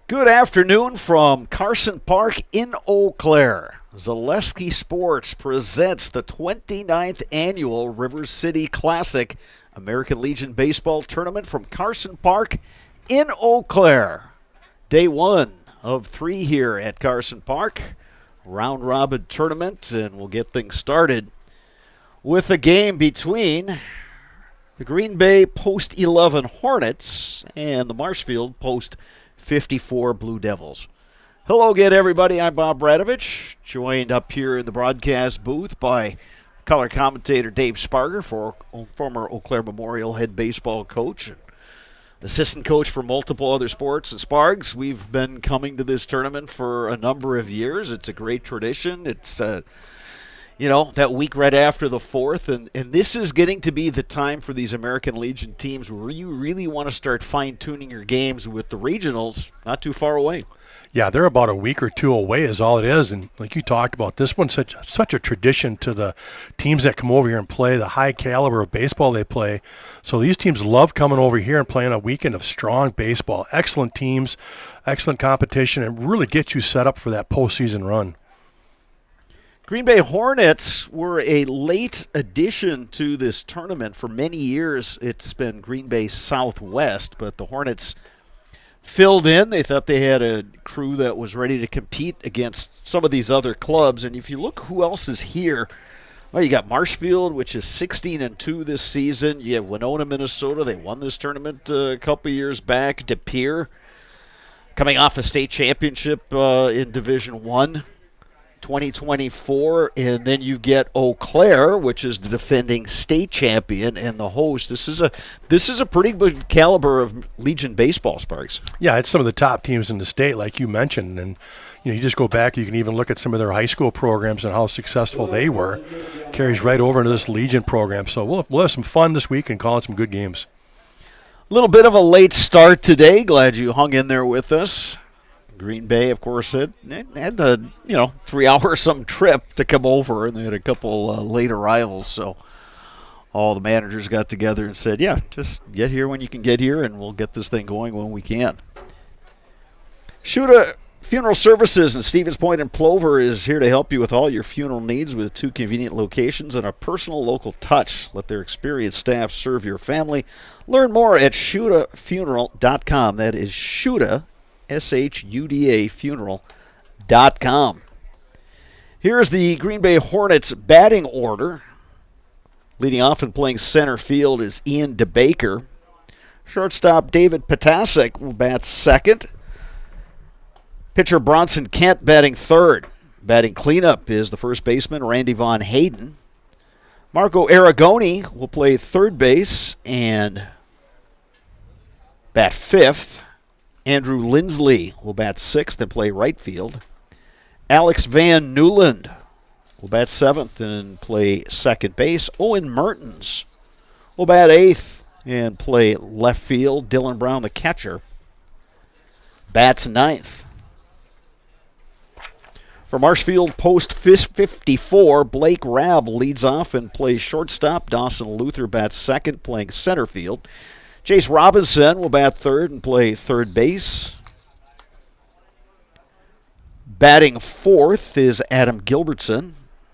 Good afternoon from Carson Park in Eau Claire. Zaleski Sports presents the 29th Annual River City Classic American Legion Baseball Tournament from Carson Park in Eau Claire. Day one of 3 here at Carson Park. Round-robin tournament, and we'll get things started with a game between the Green Bay Post 11 Hornets and the Marshfield Post 54 Blue Devils. Hello again, everybody. I'm Bob Bradovich, joined up here in the broadcast booth by color commentator Dave Sparger, former Eau Claire Memorial head baseball coach and assistant coach for multiple other sports. And Spargs, we've been coming to this tournament for a number of years. It's a great tradition. It's that week right after the 4th, and this is getting to be the time for these American Legion teams where you really want to start fine-tuning your games with the regionals not too far away. Yeah, they're about a week or two away is all it is, and like you talked about, this one's such a tradition to the teams that come over here and play, the high caliber of baseball they play. So these teams love coming over here and playing a weekend of strong baseball, excellent teams, excellent competition, and really get you set up for that postseason run. Green Bay Hornets were a late addition to this tournament. For many years, it's been Green Bay Southwest, but the Hornets filled in. They thought they had a crew that was ready to compete against some of these other clubs. And if you look who else is here, well, you got Marshfield, which is 16-2 this season. You have Winona, Minnesota. They won this tournament a couple years back. De Pere, coming off a state championship in Division I. 2024, and then you get Eau Claire, which is the defending state champion and the host. This is a pretty good caliber of Legion baseball, Sparks. Yeah, it's some of the top teams in the state, like you mentioned, and you just go back. You can even look at some of their high school programs and how successful they were. Carries right over into this Legion program. So we'll have some fun this week and call it some good games. A little bit of a late start today. Glad you hung in there with us. Green Bay, of course, had the 3-hour-some trip to come over, and they had a couple late arrivals. So all the managers got together and said, yeah, just get here when you can get here, and we'll get this thing going when we can. Shuta Funeral Services in Stevens Point and Plover is here to help you with all your funeral needs with 2 convenient locations and a personal local touch. Let their experienced staff serve your family. Learn more at shutafuneral.com. That is Shuta, SHUDA funeral.com. Here's the Green Bay Hornets batting order. Leading off and playing center field is Ian DeBaker. Shortstop David Potasek will bat second. Pitcher Bronson Kent batting third. Batting cleanup is the first baseman Randy Von Hayden. Marco Aragoni will play third base and bat fifth. Andrew Lindsley will bat sixth and play right field. Alex Van Newland will bat seventh and play second base. Owen Mertens will bat eighth and play left field. Dylan Brown, the catcher, bats ninth. For Marshfield Post 54, Blake Rabb leads off and plays shortstop. Dawson Luther bats second, playing center field. Chase Robinson will bat third and play third base. Batting fourth is Adam Gilbertson,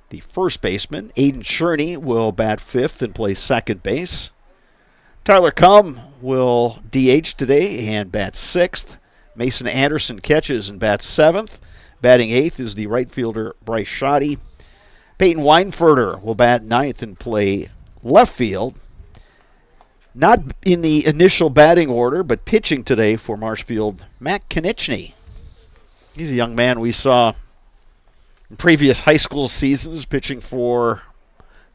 the first baseman. Aiden Cherney will bat fifth and play second base. Tyler Cum will DH today and bat sixth. Mason Anderson catches and bats seventh. Batting eighth is the right fielder Bryce Shoddy. Peyton Weinfurter will bat ninth and play left field. Not in the initial batting order, but pitching today for Marshfield, Matt Konieczny. He's a young man we saw in previous high school seasons pitching for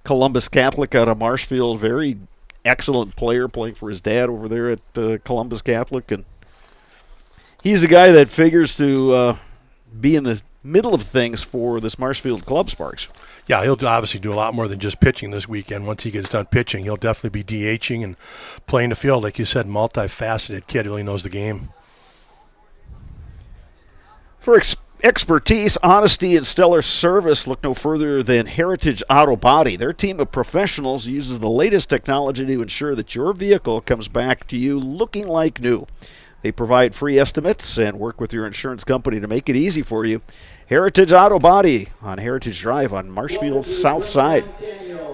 Columbus Catholic out of Marshfield. Very excellent player, playing for his dad over there at Columbus Catholic. And he's a guy that figures to be in the middle of things for this Marshfield club, Sparks. Yeah, he'll obviously do a lot more than just pitching this weekend. Once he gets done pitching, he'll definitely be DHing and playing the field. Like you said, multifaceted kid, really knows the game. For expertise, honesty, and stellar service, look no further than Heritage Auto Body. Their team of professionals uses the latest technology to ensure that your vehicle comes back to you looking like new. They provide free estimates and work with your insurance company to make it easy for you. Heritage Auto Body on Heritage Drive on Marshfield's south side.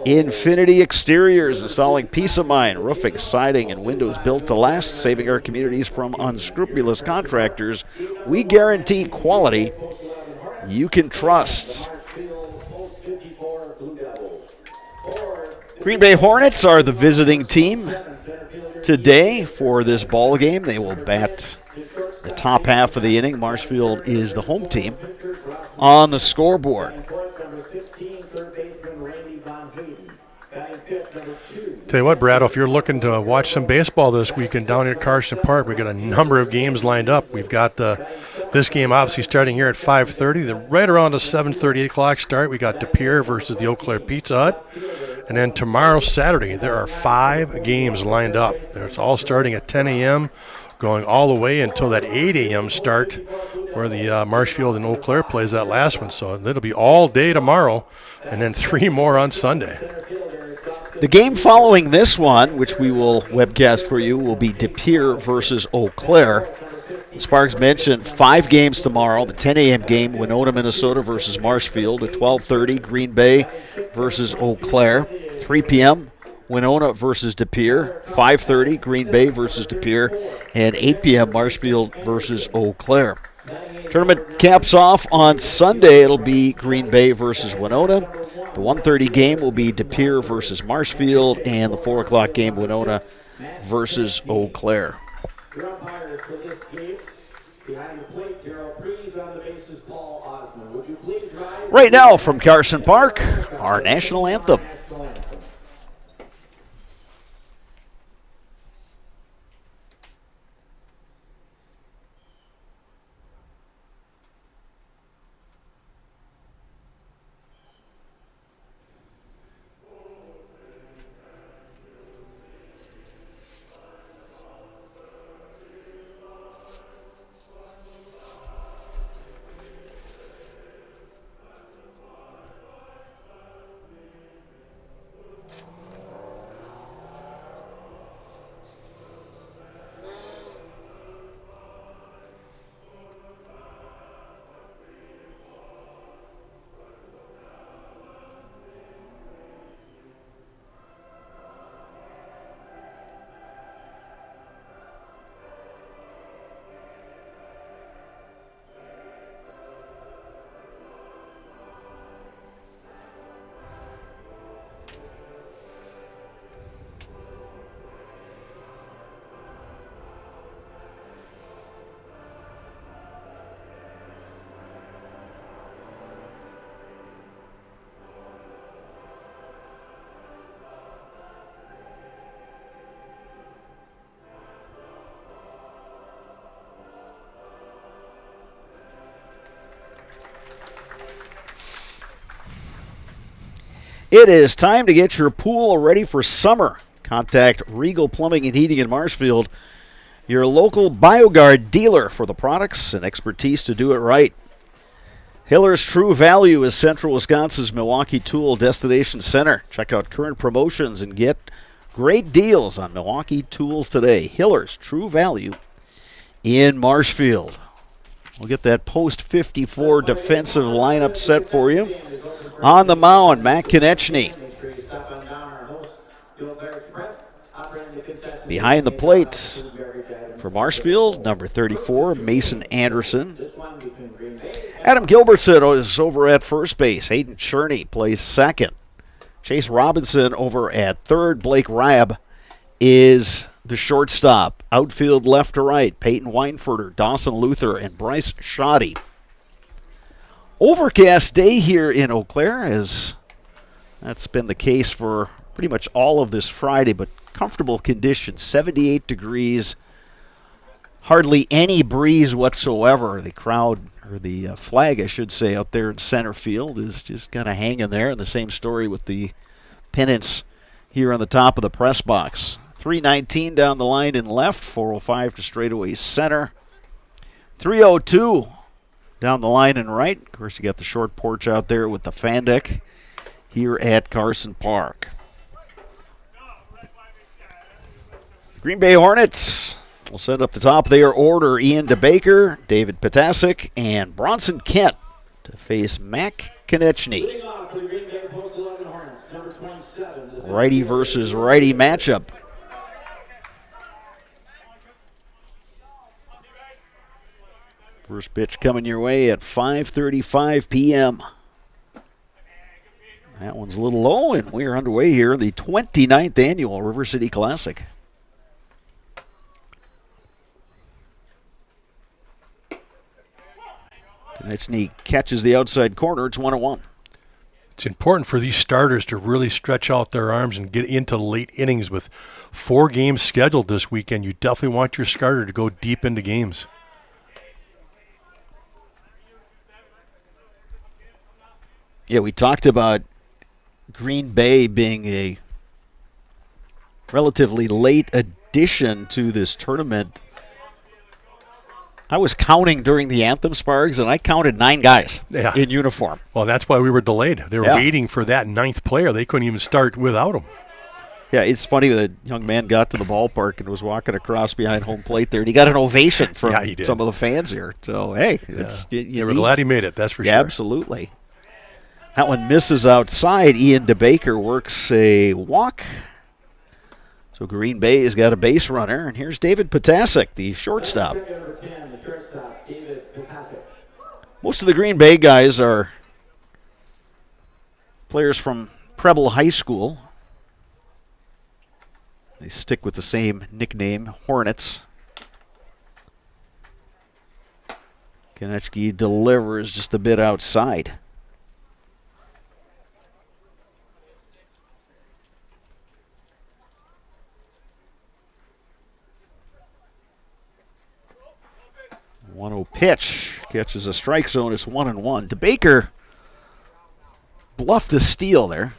Infinity Exteriors, installing peace of mind, roofing, siding, and windows built to last, saving our communities from unscrupulous contractors. We guarantee quality you can trust. Green Bay Hornets are the visiting team today for this ball game. They will bat the top half of the inning. Marshfield is the home team on the scoreboard. Tell you what, Brad, if you're looking to watch some baseball this weekend down here at Carson Park, we've got a number of games lined up. We've got this game obviously starting here at 5:30. Right around a 7:30, 8 o'clock start, we got De Pere versus the Eau Claire Pizza Hut. And then tomorrow, Saturday, there are 5 games lined up. It's all starting at 10 a.m., going all the way until that 8 a.m. start where the Marshfield and Eau Claire plays that last one. So it'll be all day tomorrow and then 3 more on Sunday. The game following this one, which we will webcast for you, will be De Pere versus Eau Claire. Sparks mentioned 5 games tomorrow. The 10 a.m. game, Winona, Minnesota versus Marshfield. At 12:30, Green Bay versus Eau Claire. 3 p.m., Winona versus De Pere. 5:30, Green Bay versus De Pere. And 8 p.m., Marshfield versus Eau Claire. Tournament caps off on Sunday. It'll be Green Bay versus Winona. The 1:30 game will be De Pere versus Marshfield. And the 4 o'clock game, Winona versus Eau Claire. Your umpires for this game, behind the plate, Darryl Prees, on the bases, Paul Osmond. Would you please rise? Right now from Carson Park, our national anthem. It is time to get your pool ready for summer. Contact Regal Plumbing and Heating in Marshfield, your local BioGuard dealer for the products and expertise to do it right. Hiller's True Value is Central Wisconsin's Milwaukee Tool Destination Center. Check out current promotions and get great deals on Milwaukee tools today. Hiller's True Value in Marshfield. We'll get that post-54 defensive lineup set for you. On the mound, Matt Konechny. Behind the plate for Marshfield, number 34, Mason Anderson. Adam Gilbertson is over at first base. Hayden Cherney plays second. Chase Robinson over at third. Blake Rabb is the shortstop. Outfield left to right, Peyton Weinfurter, Dawson Luther, and Bryce Shoddy. Overcast day here in Eau Claire, as that's been the case for pretty much all of this Friday, but comfortable conditions, 78 degrees, hardly any breeze whatsoever. The crowd, or the flag, I should say, out there in center field is just kind of hanging there. And the same story with the pennants here on the top of the press box. 319 down the line in left, 405 to straightaway center. 302 down the line in right. Of course, you got the short porch out there with the fan deck here at Carson Park. Green Bay Hornets We'll send up the top of their order Ian DeBaker, David Potasic, and Bronson Kent to face Mac Konechny. Leading off for the Green Bay Post 11 Hornets, number 27. This is Righty versus righty matchup. First pitch coming your way at 5:35 p.m. That one's a little low, and we are underway here in the 29th annual River City Classic. Konechny catches the outside corner. It's 1-1. It's important for these starters to really stretch out their arms and get into late innings. With 4 games scheduled this weekend, you definitely want your starter to go deep into games. Yeah, we talked about Green Bay being a relatively late addition to this tournament. I was counting during the anthem sparks, and I counted 9 guys in uniform. Well, that's why we were delayed. They were waiting for that 9th player. They couldn't even start without him. Yeah, it's funny that a young man got to the ballpark and was walking across behind home plate there, and he got an ovation from some of the fans here. So, hey, we're glad he made it, that's for sure. Absolutely. That one misses outside. Ian DeBaker works a walk. So Green Bay has got a base runner, and here's David Potasic, the shortstop. Most of the Green Bay guys are players from Preble High School. They stick with the same nickname, Hornets. Konechny delivers just a bit outside. One-0 pitch. Catches a strike zone. It's 1-1. DeBaker bluffed the steal there.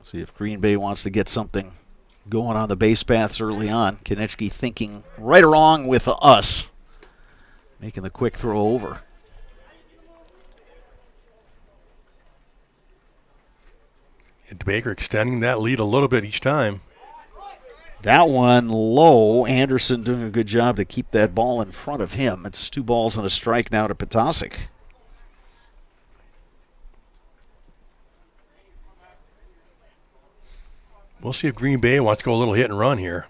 See if Green Bay wants to get something going on the base paths early on. Konechny thinking right along with us. Making the quick throw over. And DeBaker extending that lead a little bit each time. That one low. Anderson doing a good job to keep that ball in front of him. It's 2 balls and a strike now to Potasic. We'll see if Green Bay wants to go a little hit and run here.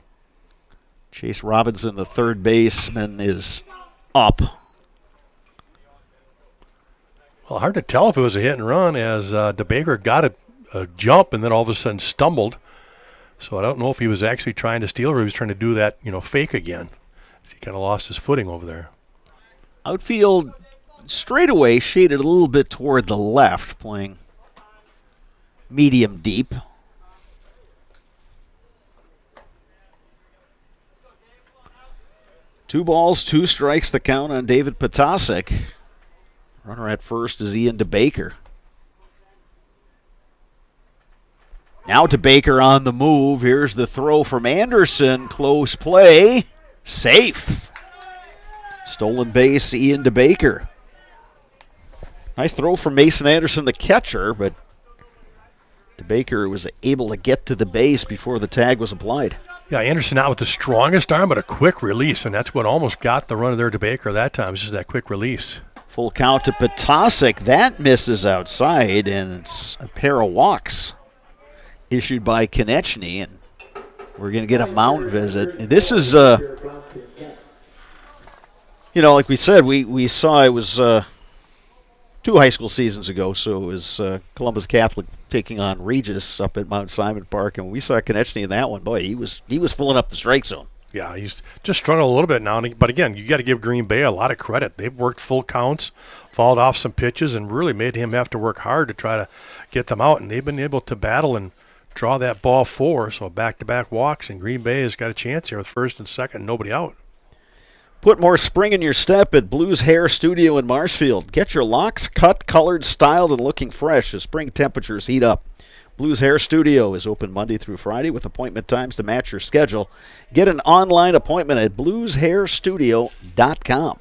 Chase Robinson, the third baseman, is up. Well, hard to tell if it was a hit and run, as DeBaker got a jump and then all of a sudden stumbled. So I don't know if he was actually trying to steal or he was trying to do that, fake again. So he kind of lost his footing over there. Outfield straightaway shaded a little bit toward the left, playing medium deep. Two balls, 2 strikes, the count on David Potasic. Runner at first is Ian DeBaker. Now DeBaker on the move. Here's the throw from Anderson. Close play. Safe. Stolen base, Ian DeBaker. Nice throw from Mason Anderson, the catcher, but DeBaker was able to get to the base before the tag was applied. Yeah, Anderson not with the strongest arm, but a quick release, and that's what almost got the runner there to DeBaker that time. It's just that quick release. Full count to Potasic. That misses outside, and it's a pair of walks issued by Konechny, and we're going to get a mound visit. And this is, like we said, we saw it was 2 high school seasons ago, so it was Columbus Catholic taking on Regis up at Mount Simon Park, and we saw Konechny in that one. Boy, he was filling up the strike zone. Yeah, he's just struggling a little bit now. But again, you got to give Green Bay a lot of credit. They've worked full counts, fouled off some pitches, and really made him have to work hard to try to get them out. And they've been able to battle and draw that ball 4. So back-to-back walks, and Green Bay has got a chance here with first and second, nobody out. Put more spring in your step at Blues Hair Studio in Marshfield. Get your locks cut, colored, styled, and looking fresh as spring temperatures heat up. Blues Hair Studio is open Monday through Friday with appointment times to match your schedule. Get an online appointment at blueshairstudio.com.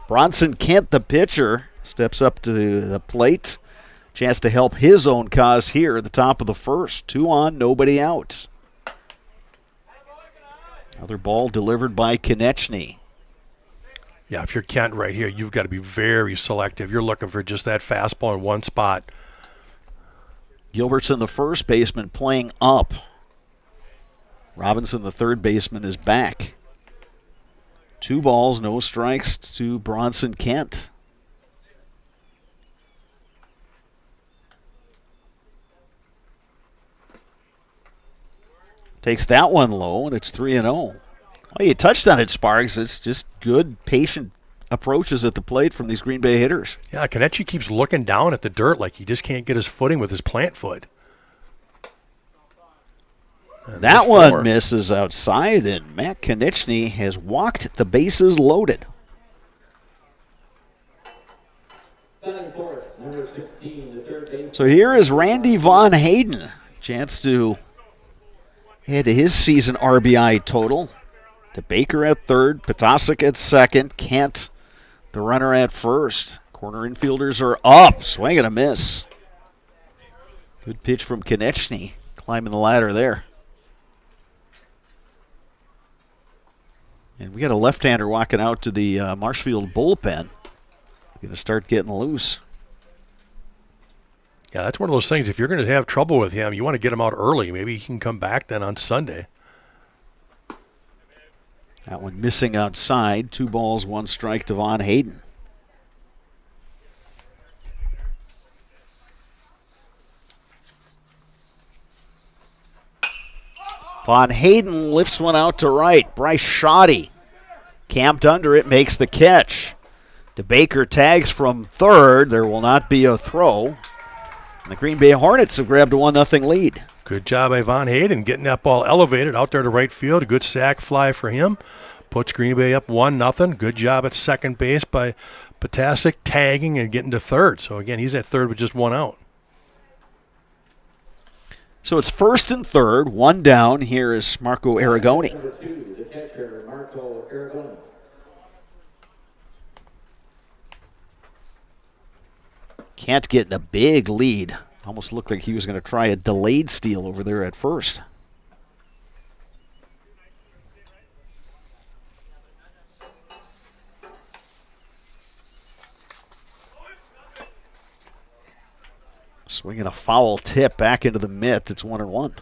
Bronson Kent, the pitcher, steps up to the plate. Chance to help his own cause here at the top of the first. 2 on, nobody out. Another ball delivered by Konechny. Yeah, if you're Kent right here, you've got to be very selective. You're looking for just that fastball in one spot. Gilbertson, the first baseman, playing up. Robinson, the third baseman, is back. 2 balls, no strikes to Bronson Kent. Takes that one low, and it's 3-0. Well, you touched on it, Sparks. It's just good, patient approaches at the plate from these Green Bay hitters. Yeah, Konechny keeps looking down at the dirt like he just can't get his footing with his plant foot. And that one misses outside, and Matt Konechny has walked the bases loaded. So here is Randy Von Hayden. Chance to add to his season RBI total. To Baker at third, Potasic at second, Kent, the runner at first. Corner infielders are up, swing and a miss. Good pitch from Konechny, climbing the ladder there. And we got a left-hander walking out to the Marshfield bullpen. Going to start getting loose. Yeah, that's one of those things. If you're going to have trouble with him, you want to get him out early. Maybe he can come back then on Sunday. That one missing outside. 2 balls, 1 strike to Von Hayden. Von Hayden lifts one out to right. Bryce Shoddy camped under it, makes the catch. DeBaker tags from third. There will not be a throw. And the Green Bay Hornets have grabbed a 1-0 lead. Good job by Von Hayden getting that ball elevated out there to right field. A good sac fly for him. Puts Green Bay up 1-0. Good job at second base by Potasic tagging and getting to third. So, again, he's at third with just 1 out. So it's first and third, 1 down. Here is Marco Aragoni. Number 2, the catcher, Marco Aragoni. Kent getting a big lead. Almost looked like he was going to try a delayed steal over there at first. Swinging a foul tip back into the mitt. It's 1-1.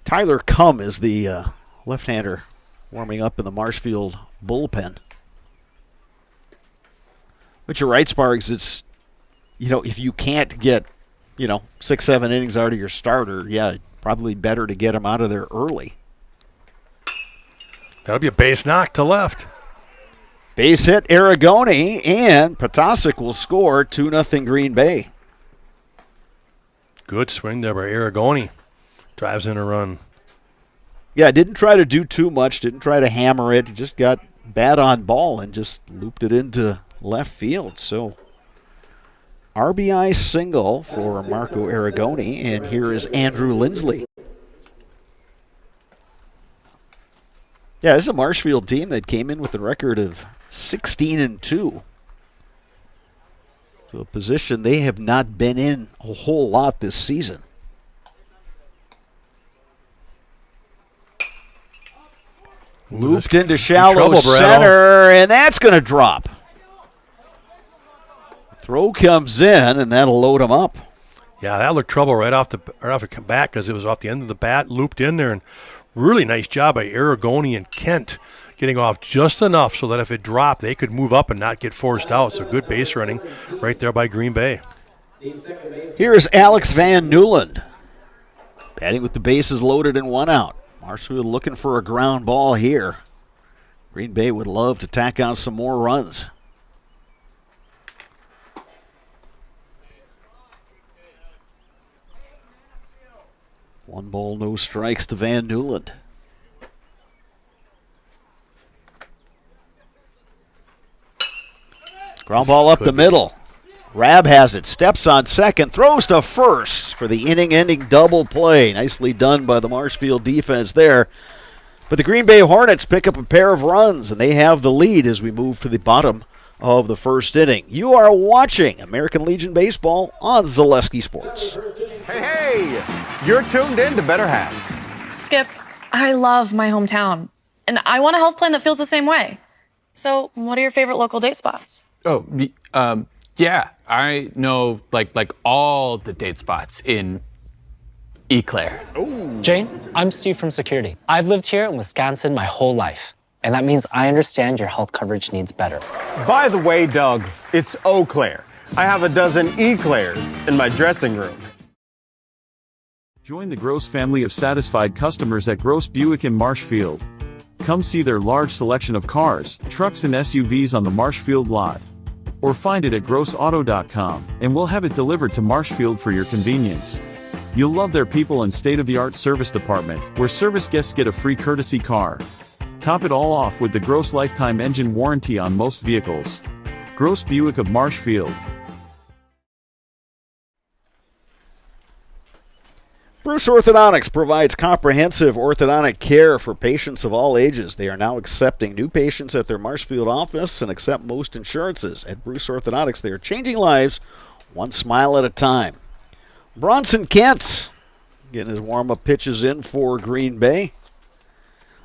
Tyler Cum is the left-hander warming up in the Marshfield bullpen. But you're right, Sparks. It's, if you can't get, 6-7 innings out of your starter, yeah, probably better to get him out of there early. That'll be a base knock to left. Base hit, Aragoni, and Potasic will score 2-0 Green Bay. Good swing there by Aragoni. Drives in a run. Yeah, didn't try to do too much, didn't try to hammer it, just got bat on ball and just looped it into left field. So RBI single for Marco Aragoni, and here is Andrew Lindsley. Yeah, this is a Marshfield team that came in with a record of 16-2. To a position they have not been in a whole lot this season. Looped into shallow center, and that's going to drop. Throw comes in, and that'll load him up. Yeah, that looked trouble right off the bat because it was off the end of the bat, looped in there, and really nice job by Aragoni and Kent getting off just enough so that if it dropped, they could move up and not get forced out. So good base running right there by Green Bay. Here is Alex Van Newland, batting with the bases loaded and 1 out. Marshfield looking for a ground ball here. Green Bay would love to tack on some more runs. One ball, no strikes to Van Newland. Ground ball up the middle. Rab has it, steps on second, throws to first for the inning-ending double play. Nicely done by the Marshfield defense there. But the Green Bay Hornets pick up a pair of runs, and they have the lead as we move to the bottom of the first inning. You are watching American Legion Baseball on Zaleski Sports. Hey, hey! Hey, you're tuned in to Better Halves. Skip, I love my hometown, and I want a health plan that feels the same way. So, what are your favorite local date spots? Oh, yeah, I know like all the date spots in Eau Claire. Jane, I'm Steve from security. I've lived here in Wisconsin my whole life, and that means I understand your health coverage needs better. By the way, Doug, it's Eau Claire. I have a dozen Eclairs in my dressing room. Join the Gross family of satisfied customers at Gross Buick in Marshfield. Come see their large selection of cars, trucks and SUVs on the Marshfield lot. Or find it at grossauto.com, and we'll have it delivered to Marshfield for your convenience. You'll love their people and state-of-the-art service department, where service guests get a free courtesy car. Top it all off with the Gross lifetime engine warranty on most vehicles. Gross Buick of Marshfield. Bruce Orthodontics provides comprehensive orthodontic care for patients of all ages. They are now accepting new patients at their Marshfield office and accept most insurances. At Bruce Orthodontics, they are changing lives one smile at a time. Bronson Kent getting his warm-up pitches in for Green Bay.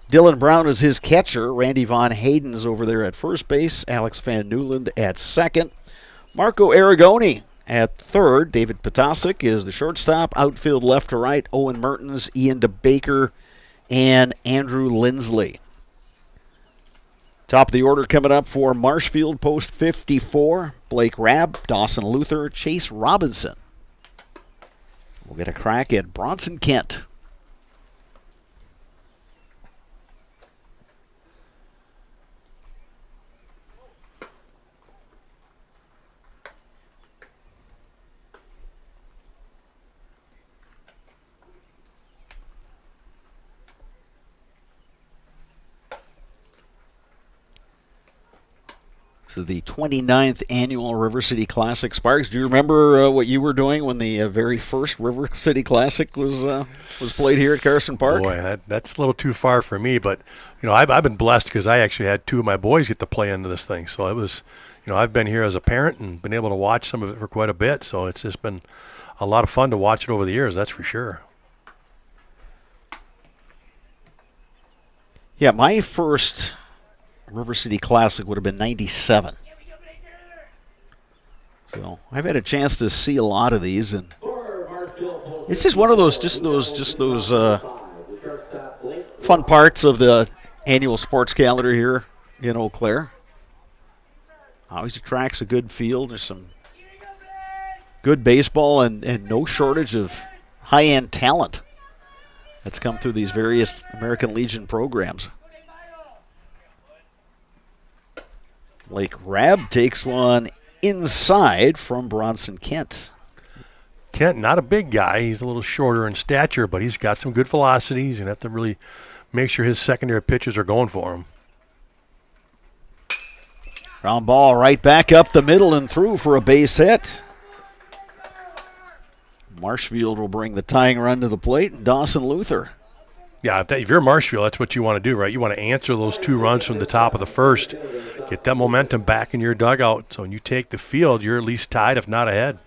Dylan Brown is his catcher. Randy Von Hayden's over there at first base. Alex Van Newland at second. Marco Aragoni at third. David Potasic is the shortstop. Outfield left to right. Owen Mertens, Ian DeBaker, and Andrew Lindsley. Top of the order coming up for Marshfield, post 54. Blake Rabb, Dawson Luther, Chase Robinson. We'll get a crack at Bronson Kent. So the 29th annual River City Classic. Sparks, do you remember what you were doing when the very first River City Classic was played here at Carson Park? Boy, that's a little too far for me, but I've been blessed because I actually had two of my boys get to play into this thing. So it was, I've been here as a parent and been able to watch some of it for quite a bit. So it's just been a lot of fun to watch it over the years, that's for sure. Yeah, my first River City Classic would have been 97. So I've had a chance to see a lot of these, and it's just one of those fun parts of the annual sports calendar here in Eau Claire. Always attracts a good field. There's some good baseball and no shortage of high-end talent that's come through these various American Legion programs. Blake Rabb takes one inside from Bronson Kent. Kent, not a big guy. He's a little shorter in stature, but he's got some good velocity. He's going to have to really make sure his secondary pitches are going for him. Ground ball right back up the middle and through for a base hit. Marshfield will bring the tying run to the plate, and Dawson Luther. Yeah, if you're Marshfield, that's what you want to do, right? You want to answer those two runs from the top of the first, get that momentum back in your dugout. So when you take the field, you're at least tied, if not ahead.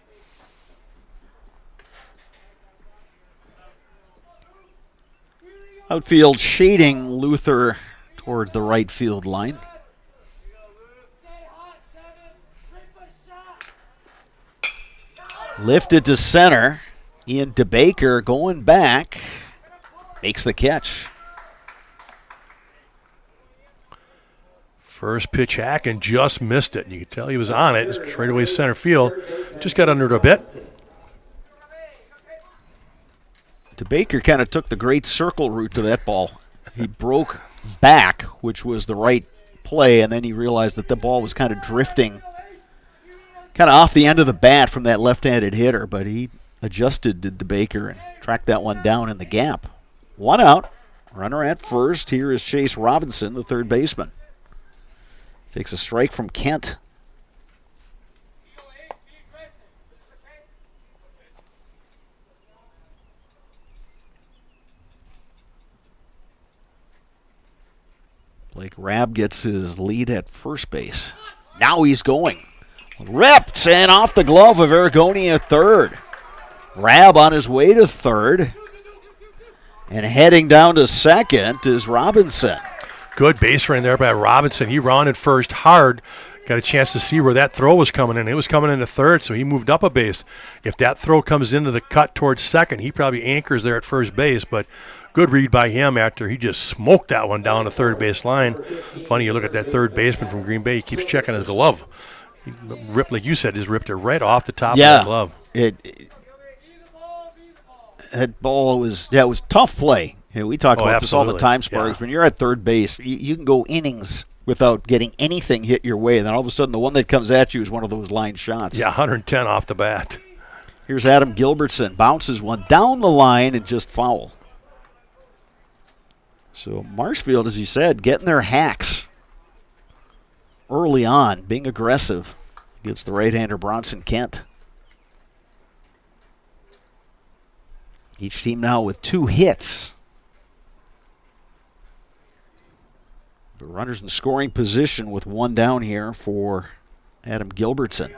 Outfield shading Luther toward the right field line. Lifted to center. Ian DeBaker going back. Makes the catch. First pitch hack and just missed it. You could tell he was on it. Straight away center field. Just got under it a bit. DeBaker kind of took the great circle route to that ball. He broke back, which was the right play, and then he realized that the ball was kind of drifting kind of off the end of the bat from that left-handed hitter, but he adjusted to DeBaker and tracked that one down in the gap. One out, runner at first. Here is Chase Robinson, the third baseman. Takes a strike from Kent. Blake Rabb gets his lead at first base. Now he's going. Ripped and off the glove of Aragoni at third. Rabb on his way to third. And heading down to second is Robinson. Good base running there by Robinson. He rounded first hard. Got a chance to see where that throw was coming in. It was coming into third, so he moved up a base. If that throw comes into the cut towards second, he probably anchors there at first base. But good read by him after he just smoked that one down the third base line. Funny, you look at that third baseman from Green Bay. He keeps checking his glove. He ripped, like you said, just ripped it right off the top of the glove. That ball was it was tough play. We talk about this all the time, Sparks. Yeah. When you're at third base, you can go innings without getting anything hit your way. And then all of a sudden, the one that comes at you is one of those line shots. Yeah, 110 off the bat. Here's Adam Gilbertson. Bounces one down the line and just foul. So Marshfield, as you said, getting their hacks early on, being aggressive against the right-hander Bronson Kent. Each team now with 2 hits. The runners in scoring position with 1 down here for Adam Gilbertson.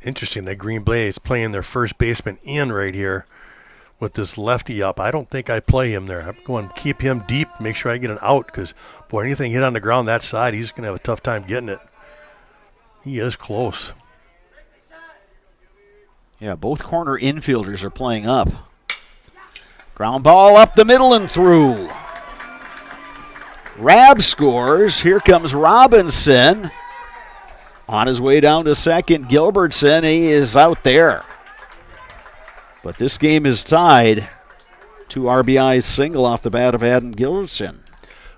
Interesting that Green Bay is playing their first baseman in right here with this lefty up. I don't think I play him there. I'm going to keep him deep, make sure I get an out because, boy, anything hit on the ground that side, he's going to have a tough time getting it. He is close. Yeah, both corner infielders are playing up. Ground ball up the middle and through. Rabb scores. Here comes Robinson. On his way down to second, Gilbertson, he is out there. But this game is tied. 2 RBIs single off the bat of Adam Gilbertson.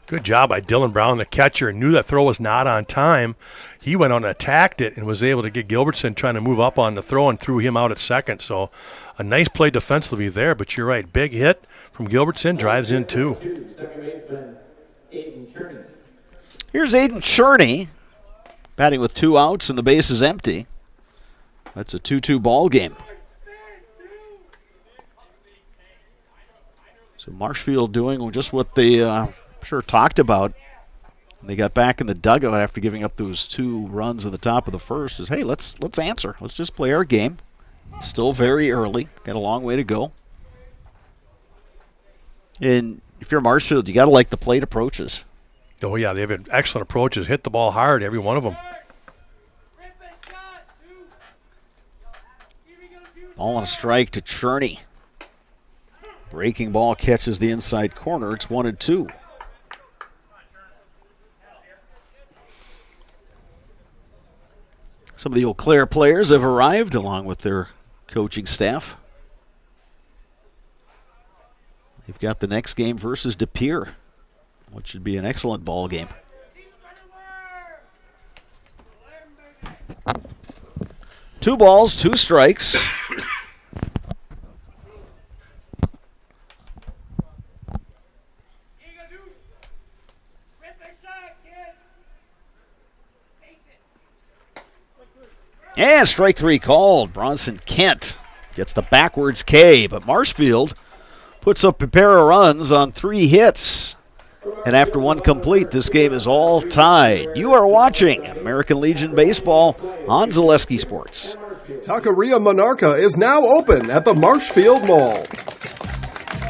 Good job by Dylan Brown, the catcher. Knew that throw was not on time. He went on and attacked it and was able to get Gilbertson trying to move up on the throw and threw him out at second. So a nice play defensively there, but you're right. Big hit from Gilbertson, drives in 2. Here's Aiden Cherney batting with 2 outs and the base is empty. That's a 2-2 ball game. So Marshfield doing just what they sure talked about. They got back in the dugout after giving up those 2 runs at the top of the first. Is hey, let's answer. Let's just play our game. Still very early. Got a long way to go. And if you're Marshfield, you got to like the plate approaches. Oh, yeah, they've had excellent approaches. Hit the ball hard, every one of them. Ball on a strike to Cherney. Breaking ball catches the inside corner. It's 1-2. Some of the Eau Claire players have arrived along with their coaching staff. They've got the next game versus De Pere, which should be an excellent ball game. Two balls, 2 strikes. And strike 3 called. Bronson Kent gets the backwards K, but Marshfield puts up a pair of runs on 3 hits. And after 1 complete, this game is all tied. You are watching American Legion Baseball on Zaleski Sports. Taqueria Monarca is now open at the Marshfield Mall.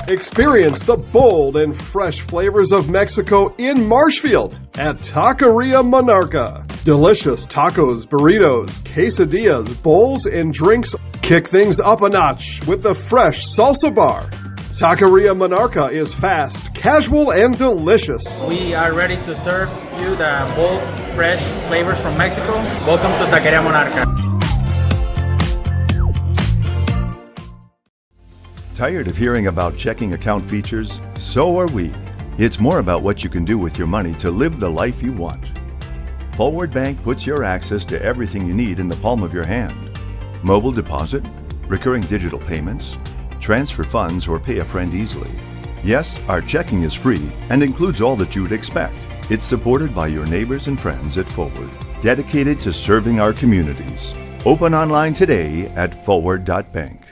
Experience the bold and fresh flavors of Mexico in Marshfield at Taqueria Monarca. Delicious tacos, burritos, quesadillas, bowls, and drinks. Kick things up a notch with the fresh salsa bar. Taqueria Monarca is fast, casual, and delicious. We are ready to serve you the bold, fresh flavors from Mexico. Welcome to Taqueria Monarca. Tired of hearing about checking account features? So are we. It's more about what you can do with your money to live the life you want. Forward Bank puts your access to everything you need in the palm of your hand. Mobile deposit, recurring digital payments, transfer funds, or pay a friend easily. Yes, our checking is free and includes all that you would expect. It's supported by your neighbors and friends at Forward, dedicated to serving our communities. Open online today at forward.bank.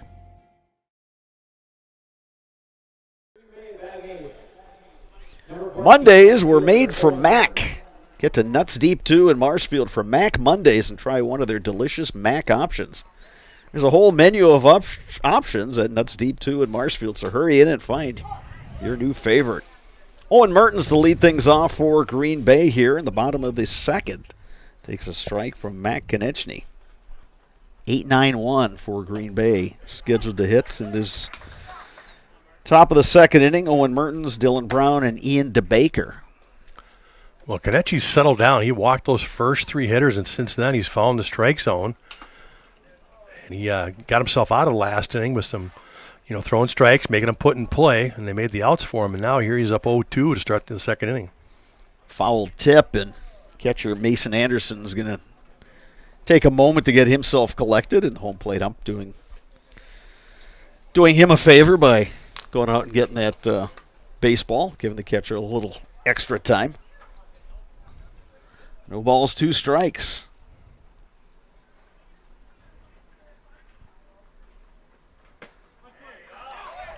Mondays were made for Mac. Get to Nuts Deep 2 in Marshfield for Mac Mondays and try one of their delicious Mac options. There's a whole menu of options at Nuts Deep 2 in Marshfield, so hurry in and find your new favorite. Owen Mertens to lead things off for Green Bay here in the bottom of the second. Takes a strike from Matt Konechny. 8-9-1 for Green Bay, scheduled to hit in this top of the second inning. Owen Mertens, Dylan Brown, and Ian DeBaker. Well, Konechny's settled down. He walked those first 3 hitters, and since then he's found the strike zone. And he got himself out of the last inning with some, throwing strikes, making them put in play, and they made the outs for him. And now here he's up 0-2 to start the second inning. Foul tip, and catcher Mason Anderson is going to take a moment to get himself collected, and the home plate ump doing him a favor by going out and getting that baseball, giving the catcher a little extra time. No balls, 2 strikes.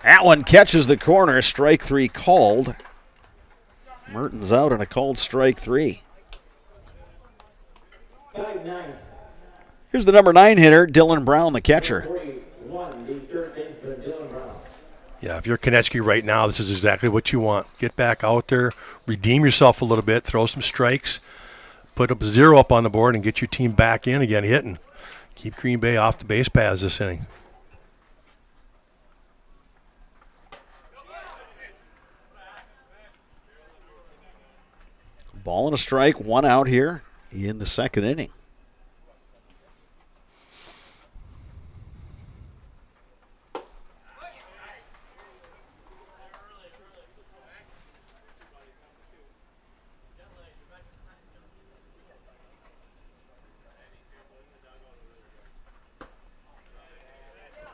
That one catches the corner. Strike 3 called. Mertens out on a called strike 3. Here's the number 9 hitter, Dylan Brown, the catcher. Yeah, if you're Konechny right now, this is exactly what you want. Get back out there, redeem yourself a little bit, throw some strikes, put up 0 up on the board, and get your team back in again hitting. Keep Green Bay off the base paths this inning. Ball and a strike, 1 out here in the second inning.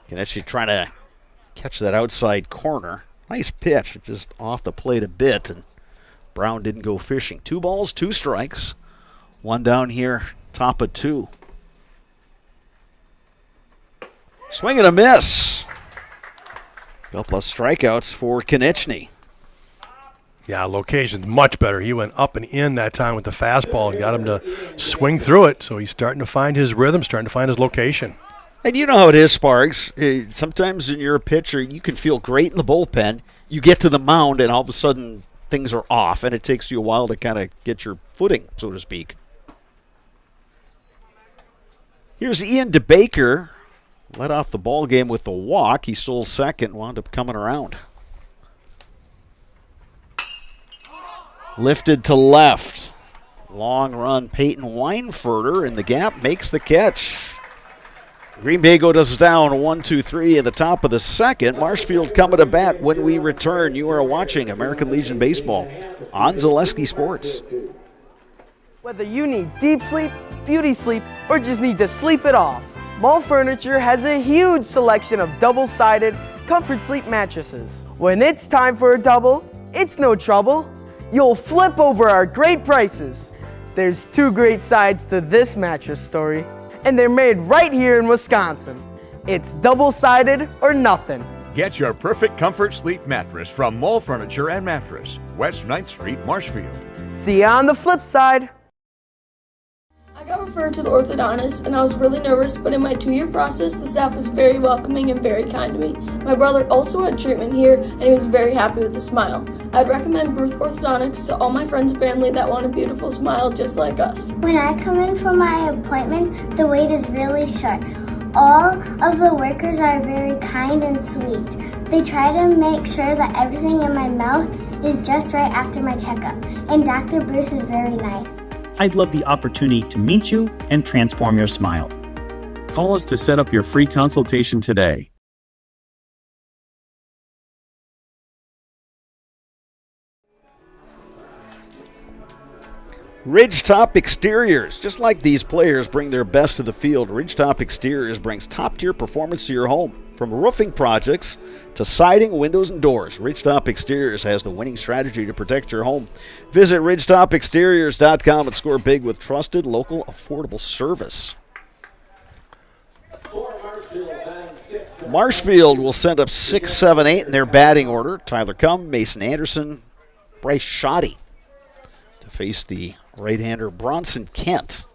Konechny trying to catch that outside corner. Nice pitch, just off the plate a bit, and Brown didn't go fishing. 2 balls, 2 strikes. 1 down here, top of 2. Swing and a miss. Couple of strikeouts for Konechny. Yeah, location's much better. He went up and in that time with the fastball and got him to swing through it. So he's starting to find his rhythm, starting to find his location. And you know how it is, Sparks. Sometimes when you're a pitcher, you can feel great in the bullpen. You get to the mound, and all of a sudden things are off, and it takes you a while to kind of get your footing, so to speak. Here's Ian DeBaker. Led off the ball game with the walk. He stole second, wound up coming around. Lifted to left. Long run, Peyton Weinfurter in the gap makes the catch. Green Bay goes down 1-2-3 at the top of the second. Marshfield coming to bat when we return. You are watching American Legion Baseball on Zaleski Sports. Whether you need deep sleep, beauty sleep, or just need to sleep it off, Mall Furniture has a huge selection of double-sided comfort sleep mattresses. When it's time for a double, it's no trouble. You'll flip over our great prices. There's 2 great sides to this mattress story, and they're made right here in Wisconsin. It's double-sided or nothing. Get your perfect comfort sleep mattress from Mall Furniture and Mattress, West 9th Street, Marshfield. See you on the flip side. I got referred to the orthodontist, and I was really nervous, but in my 2-year process, the staff was very welcoming and very kind to me. My brother also had treatment here, and he was very happy with the smile. I'd recommend Bruce Orthodontics to all my friends and family that want a beautiful smile just like us. When I come in for my appointment, the wait is really short. All of the workers are very kind and sweet. They try to make sure that everything in my mouth is just right after my checkup, and Dr. Bruce is very nice. I'd love the opportunity to meet you and transform your smile. Call us to set up your free consultation today. Ridgetop Exteriors. Just like these players bring their best to the field, Ridgetop Exteriors brings top-tier performance to your home. From roofing projects to siding, windows, and doors, Ridgetop Exteriors has the winning strategy to protect your home. Visit ridgetopexteriors.com and score big with trusted, local, affordable service. Marshfield will send up 6, 7, 8 in their batting order. Tyler Cum, Mason Anderson, Bryce Shoddy to face the right-hander Bronson Kent.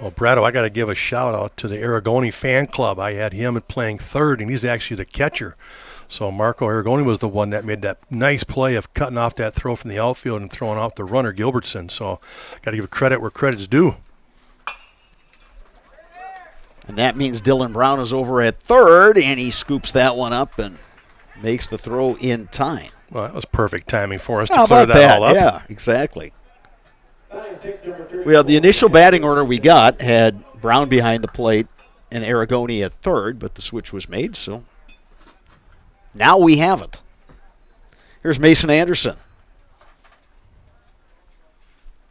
Well, Brado, I got to give a shout-out to the Aragoni fan club. I had him playing third, and he's actually the catcher. So Marco Aragoni was the one that made that nice play of cutting off that throw from the outfield and throwing out the runner, Gilbertson. So got to give credit where credit's due. And that means Dylan Brown is over at third, and he scoops that one up and makes the throw in time. Well, that was perfect timing for us to clear that all up. Yeah, exactly. Well, the initial batting order we got had Brown behind the plate and Aragoni at third, but the switch was made, so now we have it. Here's Mason Anderson,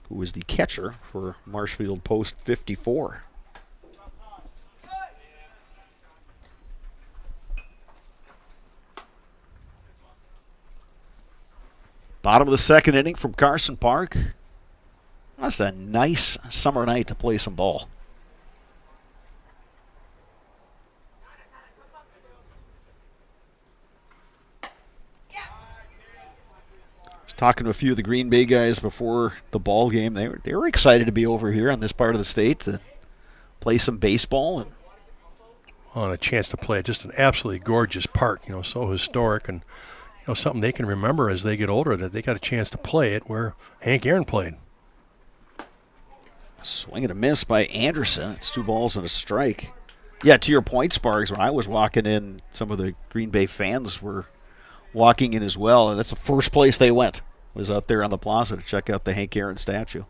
who is the catcher for Marshfield Post 54. Bottom of the second inning from Carson Park. That's a nice summer night to play some ball. I was talking to a few of the Green Bay guys before the ball game. They were excited to be over here on this part of the state to play some baseball and on a chance to play at just an absolutely gorgeous park, so historic and something they can remember as they get older, that they got a chance to play it where Hank Aaron played. Swing and a miss by Anderson. It's 2 balls and a strike. Yeah, to your point, Sparks, when I was walking in, some of the Green Bay fans were walking in as well, and that's the first place they went, was out there on the plaza to check out the Hank Aaron statue.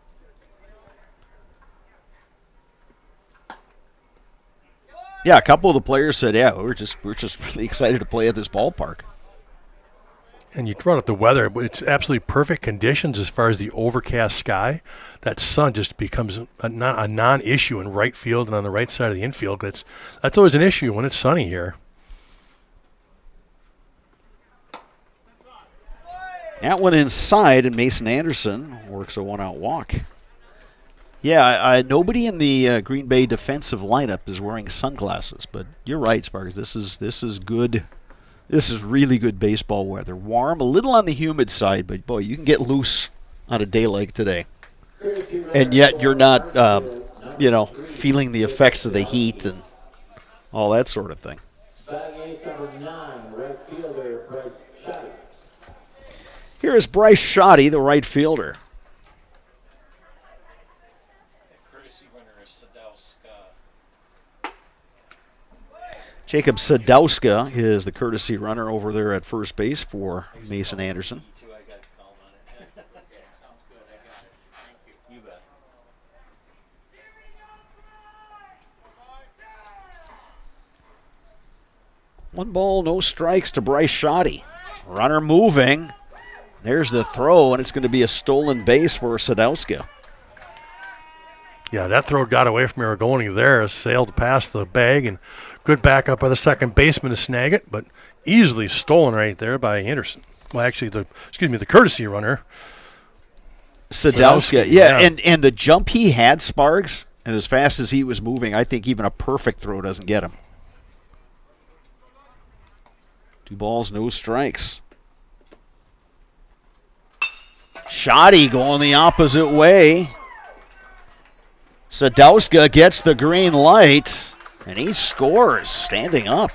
Yeah, a couple of the players said, yeah, we're just really excited to play at this ballpark. And you brought up the weather, but it's absolutely perfect conditions as far as the overcast sky. That sun just becomes a non-issue in right field and on the right side of the infield. That's always an issue when it's sunny here. That one inside, and Mason Anderson works a 1-out walk. Yeah, nobody in the Green Bay defensive lineup is wearing sunglasses, but you're right, Sparks. This is good. This is really good baseball weather. Warm, a little on the humid side, but boy, you can get loose on a day like today. And yet you're not, feeling the effects of the heat and all that sort of thing. Here is Bryce Shoddy, the right fielder. Jacob Sadowska is the courtesy runner over there at first base for Mason Anderson. One ball, no strikes to Bryce Shoddy. Runner moving. There's the throw, and it's going to be a stolen base for Sadowska. Yeah, that throw got away from Aragoni there, sailed past the bag, and good backup by the second baseman to snag it, but easily stolen right there by Anderson. Well, actually, the courtesy runner. Sadowska, yeah. And the jump he had, Sparks, and as fast as he was moving, I think even a perfect throw doesn't get him. 2 balls, no strikes. Shoddy going the opposite way. Sadowska gets the green light, and he scores standing up.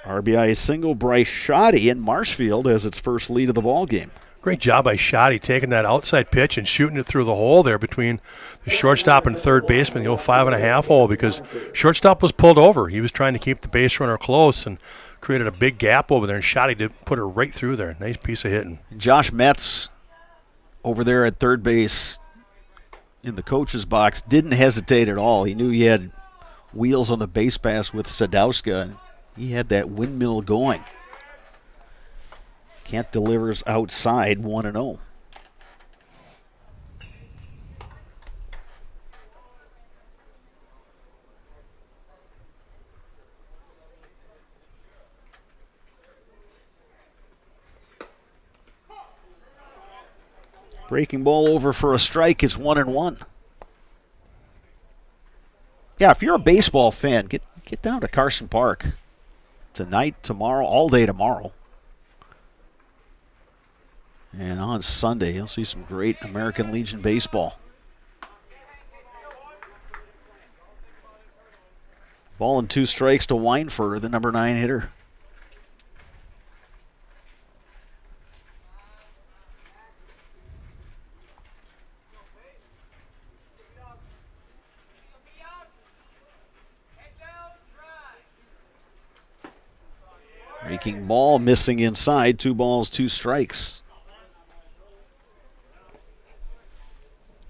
RBI single, Bryce Shoddy, and Marshfield has its first lead of the ball game. Great job by Shoddy taking that outside pitch and shooting it through the hole there between the shortstop and third baseman, the 5.5 hole, because shortstop was pulled over. He was trying to keep the base runner close and created a big gap over there, and Shoddy did put it right through there. Nice piece of hitting. Josh Metz over there at third base in the coach's box didn't hesitate at all. He knew he had wheels on the base pass with Sadowska, and he had that windmill going. Kent delivers outside 1-0. Breaking ball over for a strike. It's 1-1. Yeah, if you're a baseball fan, get Get down to Carson Park tonight, tomorrow, all day tomorrow. And on Sunday, you'll see some great American Legion baseball. Ball and 2 strikes to Weinfurter, the number 9 hitter. Breaking ball, missing inside. 2 balls, 2 strikes.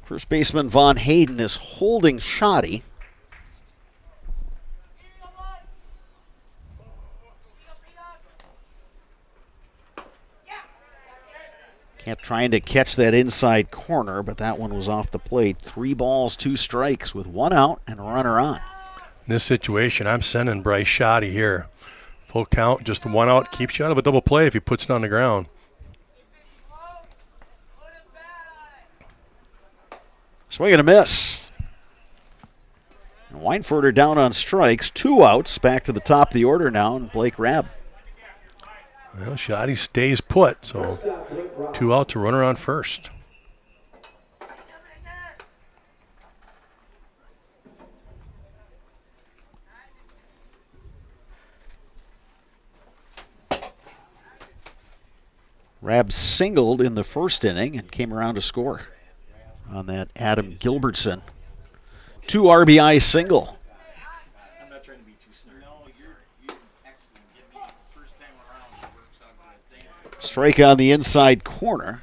First baseman Von Hayden is holding Shoddy. Kept trying to catch that inside corner, but that one was off the plate. 3 balls, 2 strikes with 1 out and a runner on. In this situation, I'm sending Bryce Shoddy here. Full count, just 1 out, keeps you out of a double play if he puts it on the ground. Swing and a miss. And Weinfurter down on strikes, 2 outs, back to the top of the order now, and Blake Rabb. Well, Shoddy stays put, so 2 out to runner on first. Rabb singled in the first inning and came around to score on that Adam Gilbertson 2 RBI single. I'm not trying to be too serious. No, you're excellent. Give me the first time around, it works out good. Strike on the inside corner.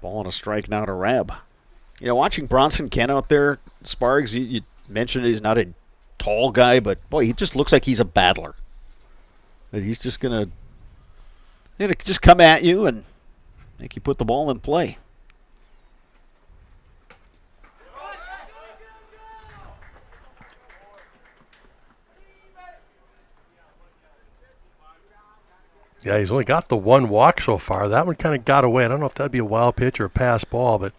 Ball and a strike now to Rabb. You know, watching Bronson Kent out there, Spargs, you mentioned he's not a tall guy, but boy, he just looks like he's a battler. That he's just gonna just come at you and make you put the ball in play. Yeah, he's only got the 1 walk so far. That one kind of got away. I don't know if that'd be a wild pitch or a pass ball, but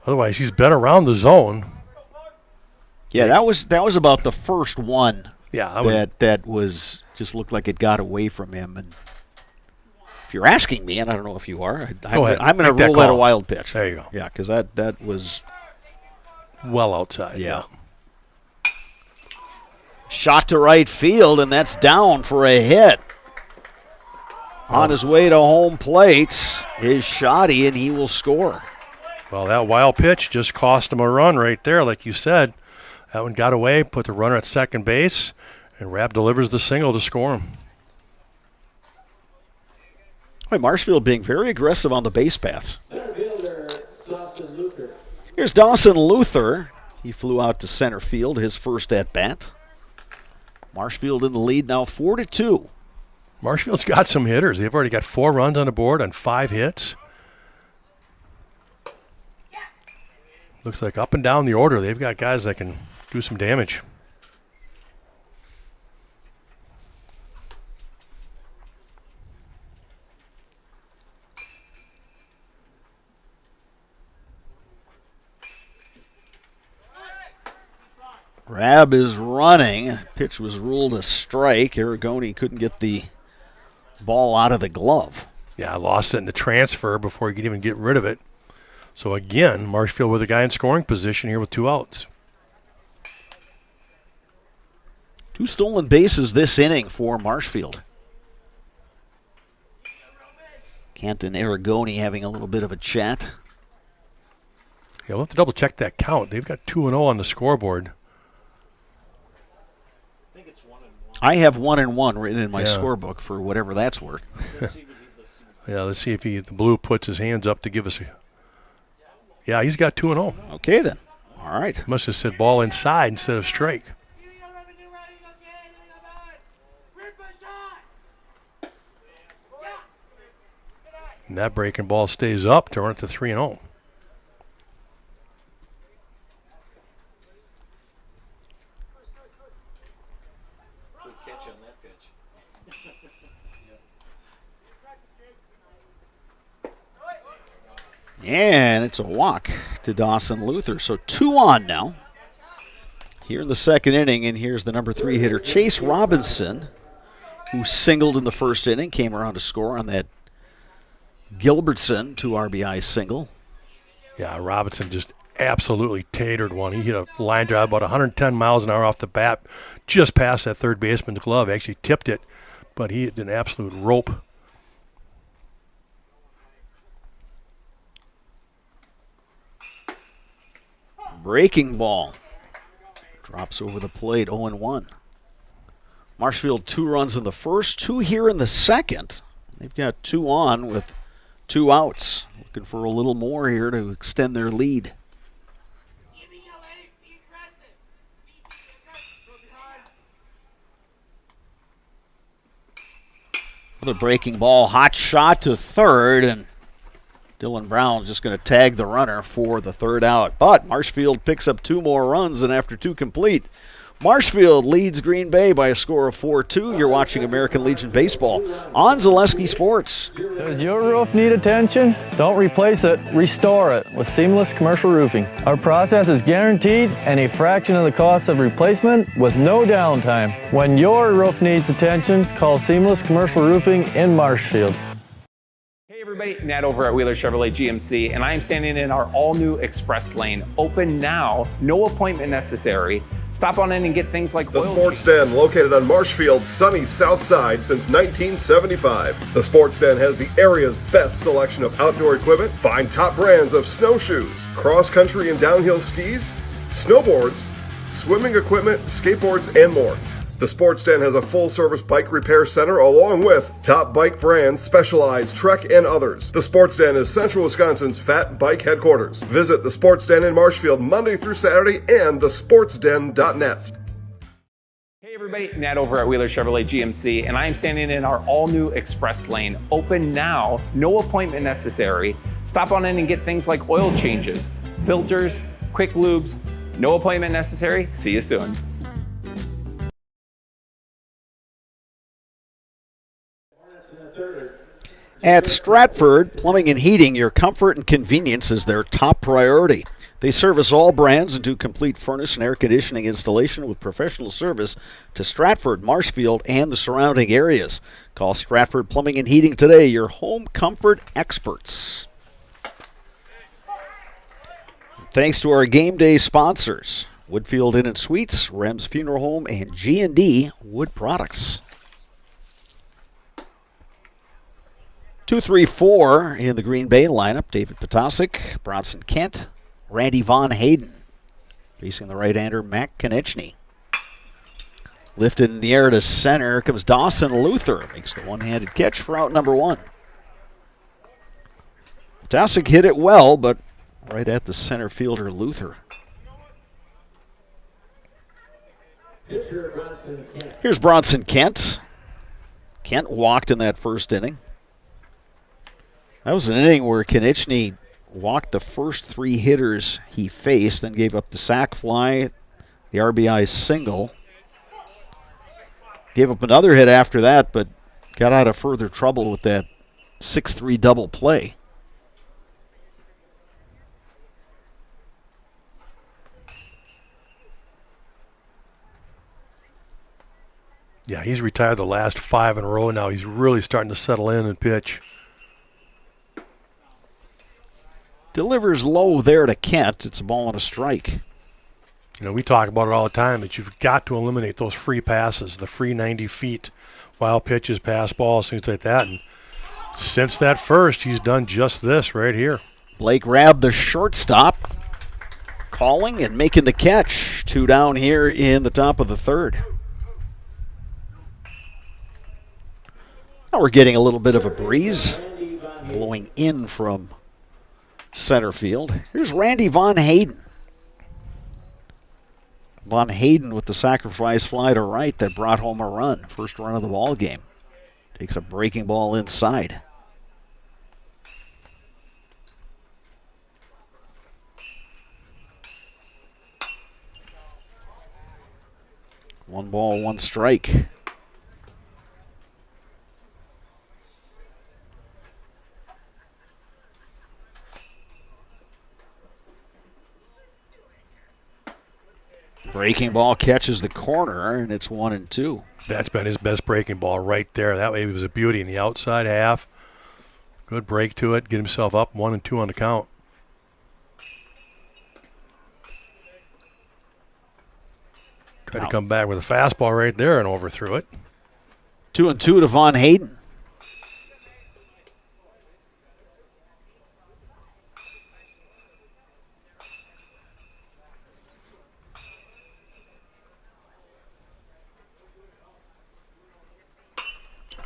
otherwise he's been around the zone. Yeah, that was about the first one. Yeah, that was just looked like it got away from him. And if you're asking me, and I don't know if you are, I'm going to rule that a wild pitch. There you go. Yeah, because that was well outside. Yeah. Shot to right field, and that's down for a hit. On his way to home plate is Shoddy, and he will score. Well, that wild pitch just cost him a run right there, like you said. That one got away, put the runner at second base, and Rabb delivers the single to score him. Boy, Marshfield being very aggressive on the base paths. Here's Dawson Luther. He flew out to center field, his first at-bat. Marshfield in the lead now 4-2. Marshfield's got some hitters. They've already got 4 runs on the board on 5 hits. Looks like up and down the order, they've got guys that can do some damage. Rabb is running. Pitch was ruled a strike. Aragoni couldn't get the ball out of the glove. Yeah, I lost it in the transfer before he could even get rid of it. So again, Marshfield with a guy in scoring position here with 2 outs. 2 stolen bases this inning for Marshfield. Kent and Aragoni having a little bit of a chat. Yeah, we'll have to double check that count. They've got 2-0 on the scoreboard. I have 1-1 written in my scorebook for whatever that's worth. Yeah, let's see if the blue puts his hands up to give us a... Yeah, he's got 2-0. Okay, then. All right. Must have said ball inside instead of strike. And that breaking ball stays up to run it to 3-0. And it's a walk to Dawson Luther. So 2 on now here in the second inning. And here's the number 3 hitter, Chase Robinson, who singled in the first inning, came around to score on that Gilbertson 2 RBI single. Yeah, Robinson just absolutely tatered one. He hit a line drive about 110 miles an hour off the bat, just past that third baseman's glove. Actually tipped it, but he hit an absolute rope. Breaking ball. Drops over the plate, 0-1. Marshfield 2 runs in the first, 2 here in the second. They've got 2 on with 2 outs. Looking for a little more here to extend their lead. Another breaking ball, hot shot to third, and Dylan Brown just going to tag the runner for the third out. But Marshfield picks up 2 more runs, and after 2 complete, Marshfield leads Green Bay by a score of 4-2. You're watching American Legion Baseball on Zaleski Sports. Does your roof need attention? Don't replace it, restore it with Seamless Commercial Roofing. Our process is guaranteed and a fraction of the cost of replacement with no downtime. When your roof needs attention, call Seamless Commercial Roofing in Marshfield. Hey everybody, Nat over at Wheeler Chevrolet GMC, and I am standing in our all-new Express Lane. Open now, no appointment necessary. Stop on in and get things like The Sports Den, located on Marshfield's sunny south side since 1975. The Sports Den has the area's best selection of outdoor equipment. Find top brands of snowshoes, cross-country and downhill skis, snowboards, swimming equipment, skateboards, and more. The Sports Den has a full-service bike repair center along with top bike brands, Specialized, Trek, and others. The Sports Den is Central Wisconsin's fat bike headquarters. Visit the Sports Den in Marshfield Monday through Saturday and thesportsden.net. Hey everybody, Nat over at Wheeler Chevrolet GMC, and I am standing in our all-new Express Lane. Open now, no appointment necessary. Stop on in and get things like oil changes, filters, quick lubes. No appointment necessary. See you soon. At Stratford Plumbing and Heating, your comfort and convenience is their top priority. They service all brands and do complete furnace and air conditioning installation with professional service to Stratford, Marshfield, and the surrounding areas. Call Stratford Plumbing and Heating today, your home comfort experts. Thanks to our game day sponsors, Woodfield Inn and Suites, Rem's Funeral Home, and G&D Wood Products. 2-3-4 in the Green Bay lineup. David Potasic, Bronson Kent, Randy Von Hayden. Facing the right-hander, Mac Konechny. Lifted in the air to center. Here comes Dawson Luther. Makes the one-handed catch for out number 1. Potasic hit it well, but right at the center fielder, Luther. Here's Bronson Kent. Kent walked in that first inning. That was an inning where Konechny walked the first 3 hitters he faced, then gave up the sac fly, the RBI single. Gave up another hit after that, but got out of further trouble with that 6-3 double play. Yeah, he's retired the last 5 in a row now. He's really starting to settle in and pitch. Delivers low there to Kent. It's a ball and a strike. You know, we talk about it all the time, that you've got to eliminate those free passes, the free 90 feet, wild pitches, pass balls, things like that. And since that first, he's done just this right here. Blake Rabb, the shortstop, calling and making the catch. 2 down here in the top of the third. Now we're getting a little bit of a breeze blowing in from center field. Here's Randy Von Hayden. Von Hayden with the sacrifice fly to right that brought home a run. First run of the ball game. Takes a breaking ball inside. One ball, one strike. Breaking ball catches the corner, and it's 1-2. That's been his best breaking ball right there. That way it was a beauty in the outside half. Good break to it. Get himself up 1-2 on the count. Tried to come back with a fastball right there and overthrew it. 2-2 to Von Hayden.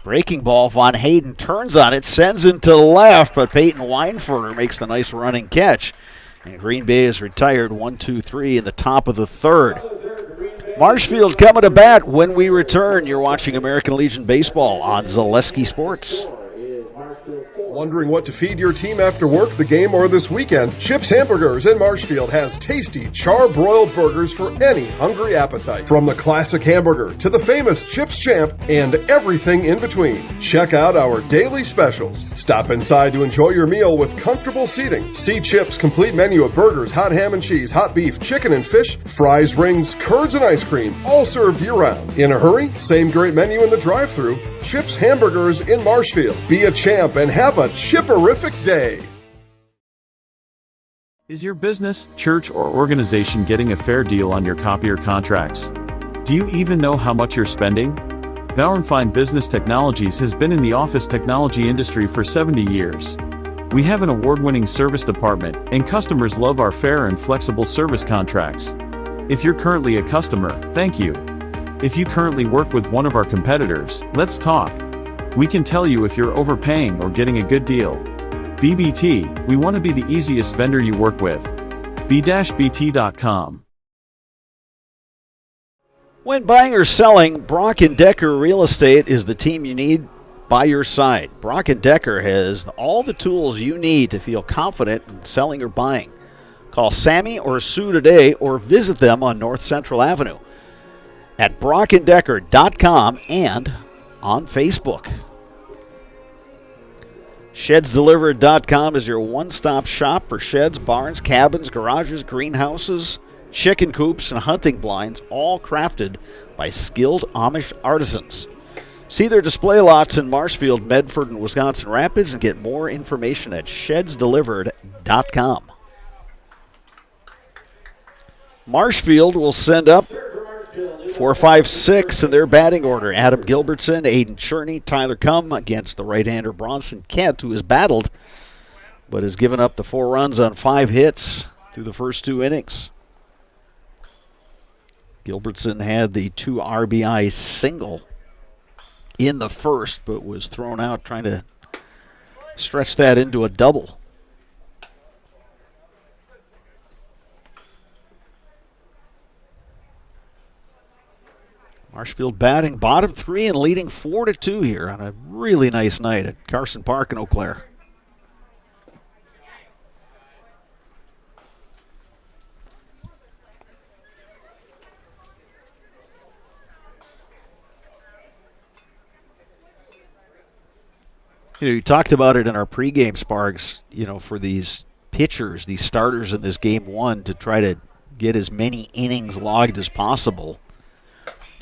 Breaking ball, Von Hayden turns on it, sends it to the left, but Peyton Weinferner makes the nice running catch. And Green Bay is retired 1-2-3 in the top of the third. Marshfield coming to bat when we return. You're watching American Legion Baseball on Zaleski Sports. Wondering what to feed your team after work, the game, or this weekend? Chips Hamburgers in Marshfield has tasty char-broiled burgers for any hungry appetite. From the classic hamburger to the famous Chips Champ and everything in between. Check out our daily specials. Stop inside to enjoy your meal with comfortable seating. See Chips' complete menu of burgers, hot ham and cheese, hot beef, chicken and fish, fries, rings, curds, and ice cream, all served year-round. In a hurry? Same great menu in the drive-thru. Chips Hamburgers in Marshfield. Be a champ and have a chipperific day. Is your business, church, or organization getting a fair deal on your copier contracts? Do you even know how much you're spending? Bauernfeind Business Technologies has been in the office technology industry for 70 years. We have an award-winning service department, and customers love our fair and flexible service contracts. If you're currently a customer, thank you. If you currently work with one of our competitors, let's talk. We can tell you if you're overpaying or getting a good deal. BBT, we want to be the easiest vendor you work with. b-bt.com. When buying or selling, Brock & Decker Real Estate is the team you need by your side. Brock & Decker has all the tools you need to feel confident in selling or buying. Call Sammy or Sue today or visit them on North Central Avenue at brockanddecker.com and on Facebook. ShedsDelivered.com is your one-stop shop for sheds, barns, cabins, garages, greenhouses, chicken coops, and hunting blinds, all crafted by skilled Amish artisans. See their display lots in Marshfield, Medford, and Wisconsin Rapids, and get more information at ShedsDelivered.com. Marshfield will send up 4, 5, 6 in their batting order. Adam Gilbertson, Aiden Cherney, Tyler Cumm against the right-hander Bronson Kent, who has battled but has given up the 4 runs on 5 hits through the first 2 innings. Gilbertson had the 2 RBI single in the first, but was thrown out trying to stretch that into a double. Marshfield batting bottom 3 and leading 4-2 here on a really nice night at Carson Park in Eau Claire. You talked about it in our pregame sparks, for these pitchers, these starters in this game 1 to try to get as many innings logged as possible.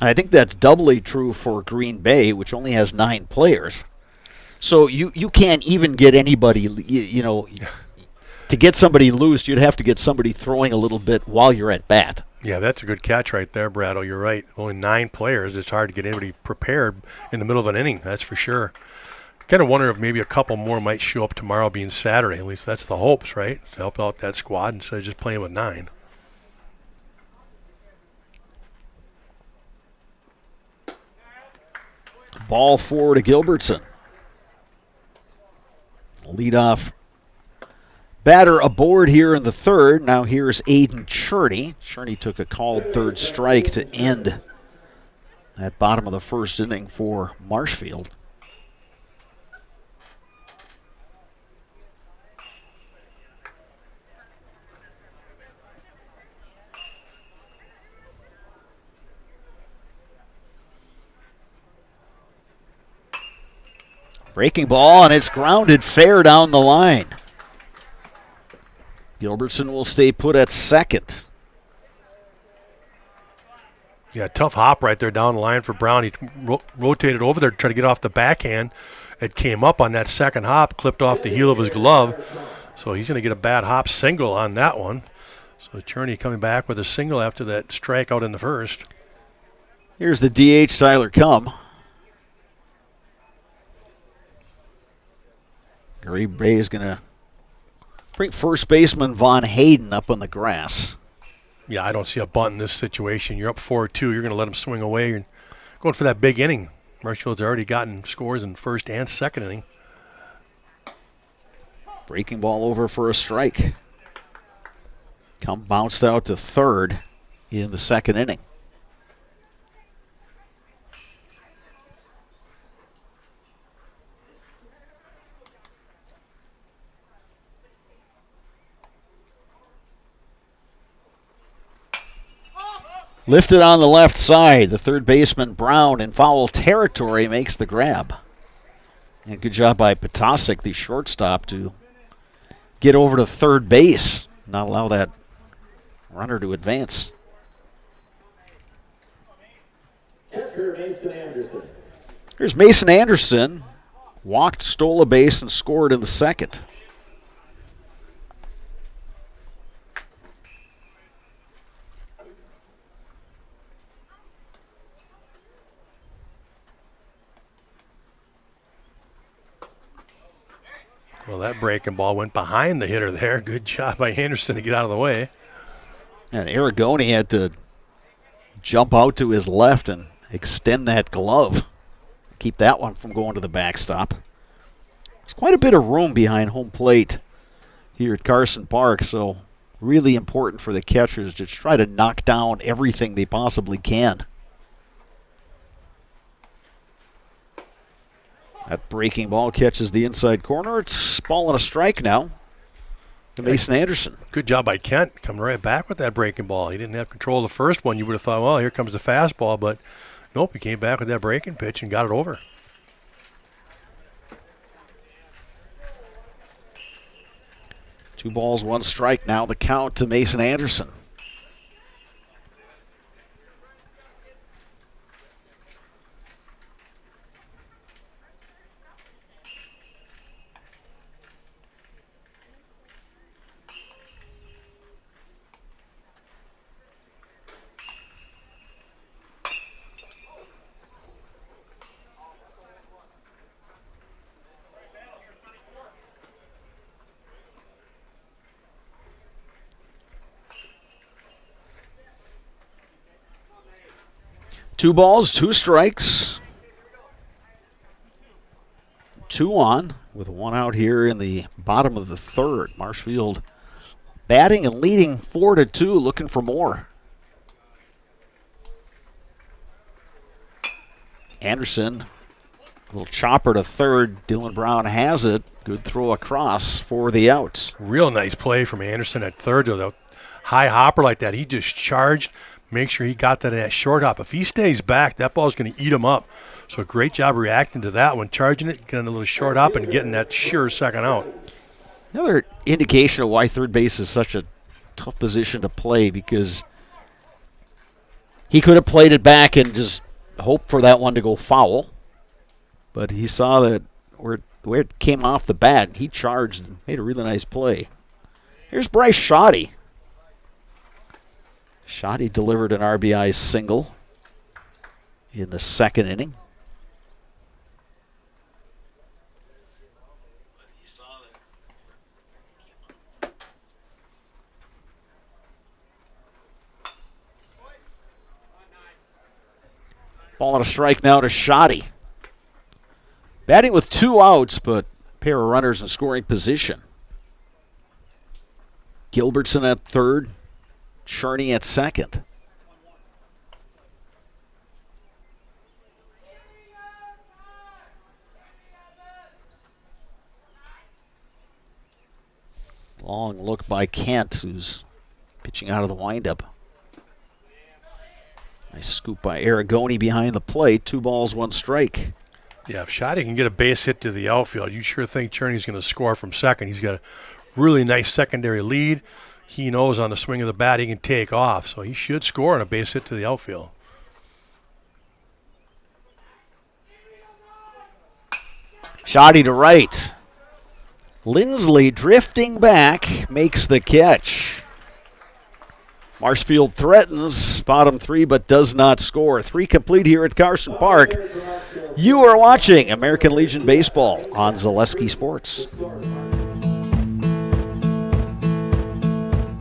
I think that's doubly true for Green Bay, which only has 9 players. So you can't even get anybody, to get somebody loose, you'd have to get somebody throwing a little bit while you're at bat. Yeah, that's a good catch right there, Brado. You're right. Only 9 players. It's hard to get anybody prepared in the middle of an inning, that's for sure. Kind of wonder if maybe a couple more might show up tomorrow being Saturday. At least that's the hopes, right? To help out that squad instead of just playing with 9. Ball 4 to Gilbertson. Leadoff batter aboard here in the third. Now here's Aiden Cherney. Cherney took a called third strike to end that bottom of the first inning for Marshfield. Breaking ball, and it's grounded fair down the line. Gilbertson will stay put at second. Yeah, tough hop right there down the line for Brown. He rotated over there to try to get off the backhand. It came up on that second hop, clipped off the heel of his glove. So he's going to get a bad hop single on that one. So Cherney coming back with a single after that strikeout in the first. Here's the DH, Tyler Cum. Green Bay is going to bring first baseman Von Hayden up on the grass. Yeah, I don't see a bunt in this situation. You're up 4-2. You're going to let him swing away. You're going for that big inning. Marshfield's already gotten scores in first and second inning. Breaking ball over for a strike. Come bounced out to third in the second inning. Lifted on the left side. The third baseman, Brown, in foul territory, makes the grab. And good job by Potasic, the shortstop, to get over to third base, not allow that runner to advance. Catcher Mason Anderson. Here's Mason Anderson. Walked, stole a base, and scored in the second. Well, that breaking ball went behind the hitter there. Good job by Anderson to get out of the way. And Aragoni had to jump out to his left and extend that glove. Keep that one from going to the backstop. There's quite a bit of room behind home plate here at Carson Park, so really important for the catchers to try to knock down everything they possibly can. That breaking ball catches the inside corner. It's ball and a strike now to Mason Anderson. Good job by Kent coming right back with that breaking ball. He didn't have control of the first one. You would have thought, well, here comes the fastball, but nope, he came back with that breaking pitch and got it over. Two balls, one strike now, the count to Mason Anderson. Two balls, two strikes. 2 on with 1 out here in the bottom of the third. Marshfield batting and leading 4-2, looking for more. Anderson, a little chopper to third. Dylan Brown has it. Good throw across for the out. Real nice play from Anderson at third. Though, high hopper like that. He just charged. Make sure he got that short hop. If he stays back, that ball's going to eat him up. So great job reacting to that one, charging it, getting a little short hop, and getting that sure second out. Another indication of why third base is such a tough position to play, because he could have played it back and just hoped for that one to go foul. But he saw that where it came off the bat, he charged and made a really nice play. Here's Bryce Shoddy. Shoddy delivered an RBI single in the second inning. Ball and a strike now to Shoddy. Batting with 2 outs, but a pair of runners in scoring position. Gilbertson at third. Cherney at second. Long look by Kent, who's pitching out of the windup. Nice scoop by Aragoni behind the plate. 2 balls, 1 strike. Yeah, if Shoddy can get a base hit to the outfield, you sure think Cherney's going to score from second. He's got a really nice secondary lead. He knows on the swing of the bat he can take off, so he should score on a base hit to the outfield. Shoddy to right. Lindsley drifting back, makes the catch. Marshfield threatens bottom three but does not score. 3 complete here at Carson Park. You are watching American Legion Baseball on Zaleski Sports.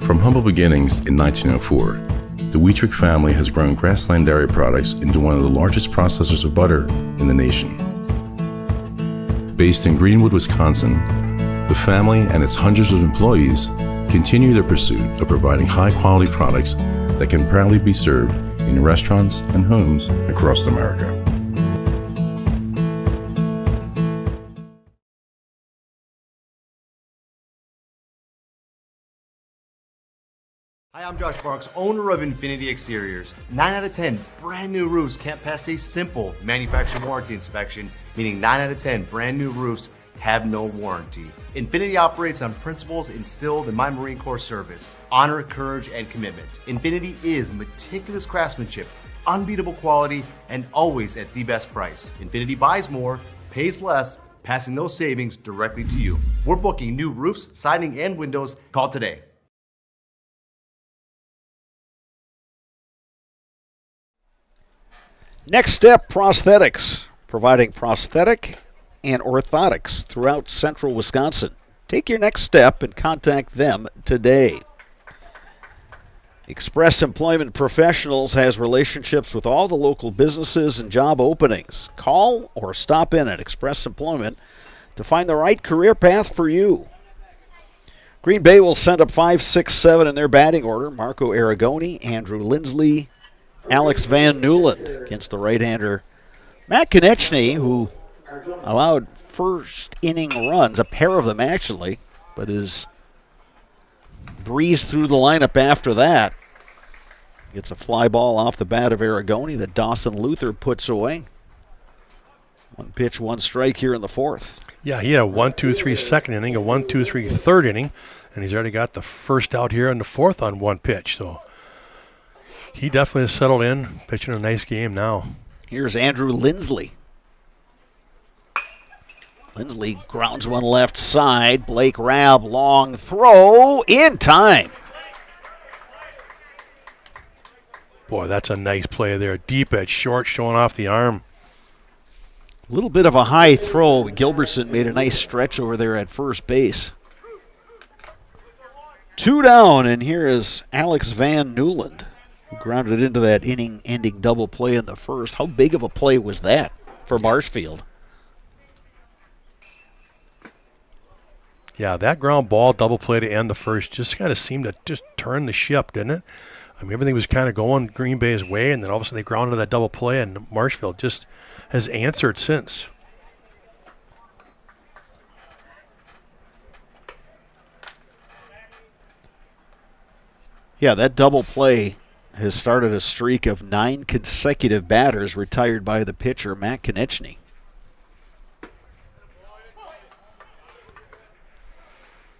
From humble beginnings in 1904, the Wheatrick family has grown Grassland Dairy Products into one of the largest processors of butter in the nation. Based in Greenwood, Wisconsin, the family and its hundreds of employees continue their pursuit of providing high-quality products that can proudly be served in restaurants and homes across America. Hi, I'm Josh Marks, owner of Infinity Exteriors. 9 out of 10 brand new roofs can't pass a simple manufacturer warranty inspection, meaning 9 out of 10 brand new roofs have no warranty. Infinity operates on principles instilled in my Marine Corps service: honor, courage, and commitment. Infinity is meticulous craftsmanship, unbeatable quality, and always at the best price. Infinity buys more, pays less, passing those savings directly to you. We're booking new roofs, siding, and windows. Call today. Next Step Prosthetics, providing prosthetic and orthotics throughout central Wisconsin. Take your next step and contact them today. Express Employment Professionals has relationships with all the local businesses and job openings. Call or stop in at Express Employment to find the right career path for you. Green Bay will send up 5, 6, 7 in their batting order. Marco Aragoni, Andrew Lindsley, Alex Van Newland against the right-hander Matt Konechny, who allowed first inning runs, a pair of them actually, but is breezed through the lineup after that. Gets a fly ball off the bat of Aragoni that Dawson Luther puts away. 1 pitch, 1 strike here in the 4th. Yeah, he had a 1-2-3 second inning, a 1-2-3 third inning, and he's already got the first out here in the 4th on 1 pitch. So he definitely has settled in, pitching a nice game now. Here's Andrew Lindsley. Lindsley grounds one left side. Blake Rabb, long throw, in time. Boy, that's a nice play there. Deep edge, short, showing off the arm. A little bit of a high throw. Gilbertson made a nice stretch over there at first base. 2 down, and here is Alex Van Newland, who grounded into that inning-ending double play in the 1st. How big of a play was that for Marshfield? Yeah, that ground ball double play to end the 1st just kind of seemed to just turn the ship, didn't it? I mean, everything was kind of going Green Bay's way, and then all of a sudden they grounded that double play, and Marshfield just has answered since. Yeah, that double play has started a streak of 9 consecutive batters retired by the pitcher, Matt Konechny.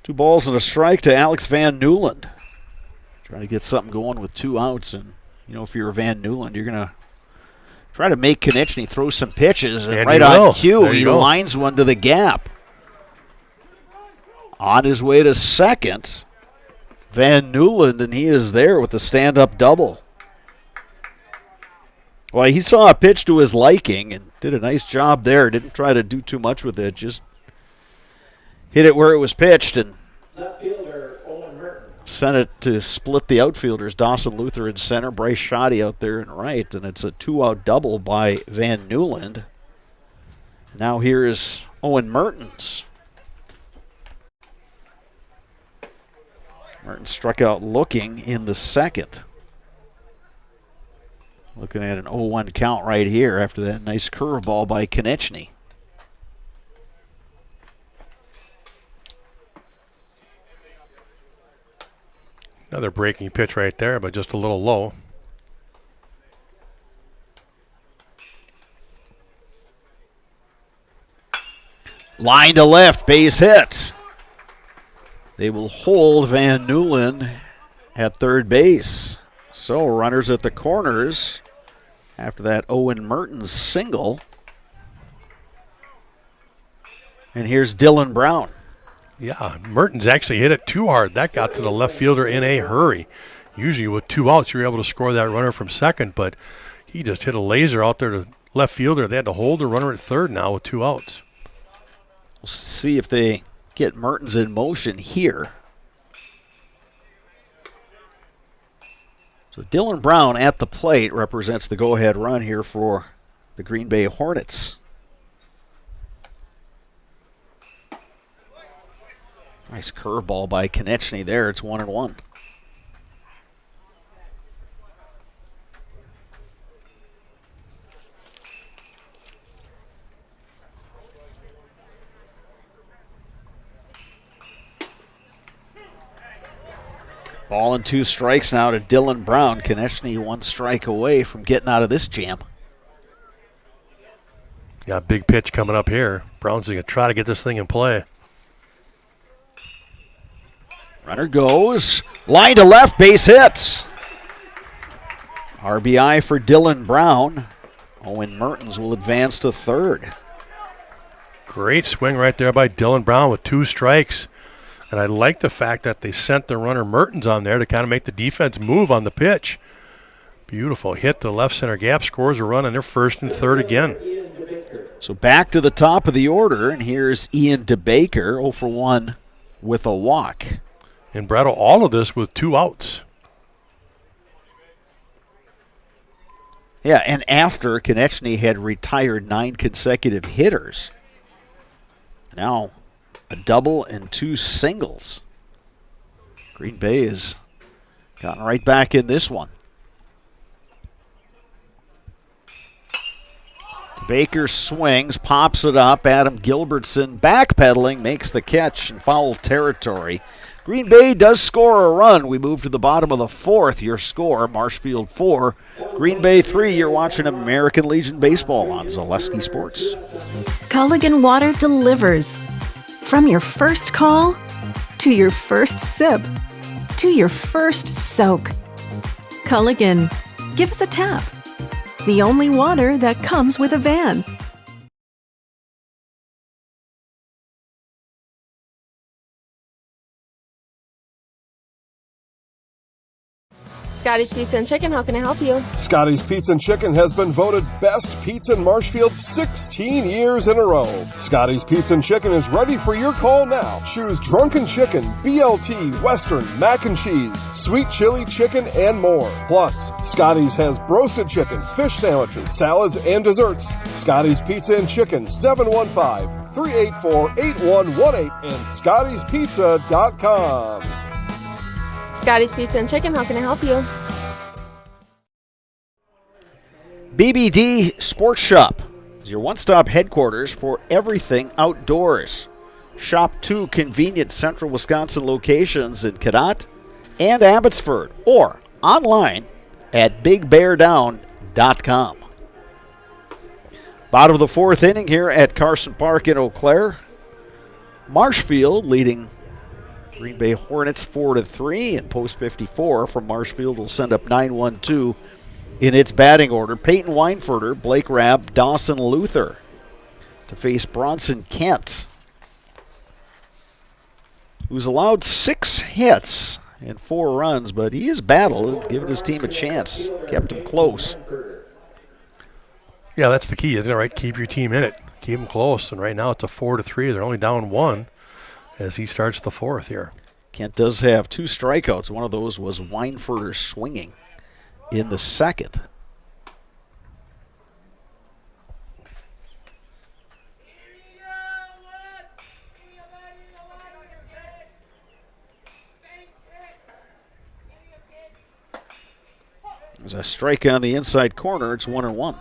Two balls and a strike to Alex Van Newland. Trying to get something going with 2 outs. And, you know, if you're Van Newland, you're going to try to make Konechny throw some pitches. And right on cue, he lines one to the gap. On his way to second, Van Newland, and he is there with the stand-up double. Well, he saw a pitch to his liking and did a nice job there. Didn't try to do too much with it, just hit it where it was pitched and sent it to split the outfielders. Dawson Luther in center, Bryce Shoddy out there in right, and it's a 2-out double by Van Newland. Now here is Owen Mertens. Mertens struck out looking in the 2nd. Looking at an 0-1 count right here after that nice curveball by Konechny. Another breaking pitch right there, but just a little low. Line to left, base hit. They will hold Van Newland at third base. So runners at the corners after that Owen Mertens single. And here's Dylan Brown. Yeah, Mertens actually hit it too hard. That got to the left fielder in a hurry. Usually with 2 outs, you're able to score that runner from second, but he just hit a laser out there to left fielder. They had to hold the runner at third now with 2 outs. We'll see if they get Mertens in motion here. So Dylan Brown at the plate represents the go-ahead run here for the Green Bay Hornets. Nice curveball by Konechny there. It's 1-1. Ball and 2 strikes now to Dylan Brown. Konechny 1 strike away from getting out of this jam. Yeah, big pitch coming up here. Brown's going to try to get this thing in play. Runner goes. Line to left, base hit. RBI for Dylan Brown. Owen Mertens will advance to third. Great swing right there by Dylan Brown with 2 strikes. And I like the fact that they sent the runner Mertens on there to kind of make the defense move on the pitch. Beautiful hit to left center gap, scores a run, and they're first and third again. So back to the top of the order, and here's Ian DeBaker, 0 for 1 with a walk. And Brattle, all of this with 2 outs. Yeah, and after Konechny had retired 9 consecutive hitters. Now a double and 2 singles. Green Bay has gotten right back in this one. Baker swings, pops it up. Adam Gilbertson backpedaling, makes the catch in foul territory. Green Bay does score a run. We move to the bottom of the 4th. Your score, Marshfield 4, Green Bay 3. You're watching American Legion Baseball on Zaleski Sports. Culligan Water delivers. From your first call, to your first sip, to your first soak. Culligan, give us a tap. The only water that comes with a van. Scotty's Pizza and Chicken, how can I help you? Scotty's Pizza and Chicken has been voted best pizza in Marshfield 16 years in a row. Scotty's Pizza and Chicken is ready for your call now. Choose drunken chicken, BLT, Western, mac and cheese, sweet chili chicken, and more. Plus, Scotty's has broasted chicken, fish sandwiches, salads, and desserts. Scotty's Pizza and Chicken, 715-384-8118 and scottyspizza.com. Scotty's Pizza and Chicken, how can I help you? BBD Sports Shop is your one-stop headquarters for everything outdoors. Shop 2 convenient central Wisconsin locations in Cadott and Abbotsford, or online at bigbeardown.com. Bottom of the 4th inning here at Carson Park in Eau Claire. Marshfield leading Green Bay Hornets 4-3, and post 54 from Marshfield will send up 9-1-2 in its batting order. Peyton Weinfurter, Blake Rabb, Dawson Luther to face Bronson Kent, who's allowed 6 hits and 4 runs, but he has battled, giving his team a chance, kept him close. Yeah, that's the key, isn't it, right? Keep your team in it. Keep them close, and right now it's a 4-3. They're only down 1. As he starts the 4th here. Kent does have 2 strikeouts. One of those was Weinfurter swinging in the 2nd. There's a strike on the inside corner. It's 1-1.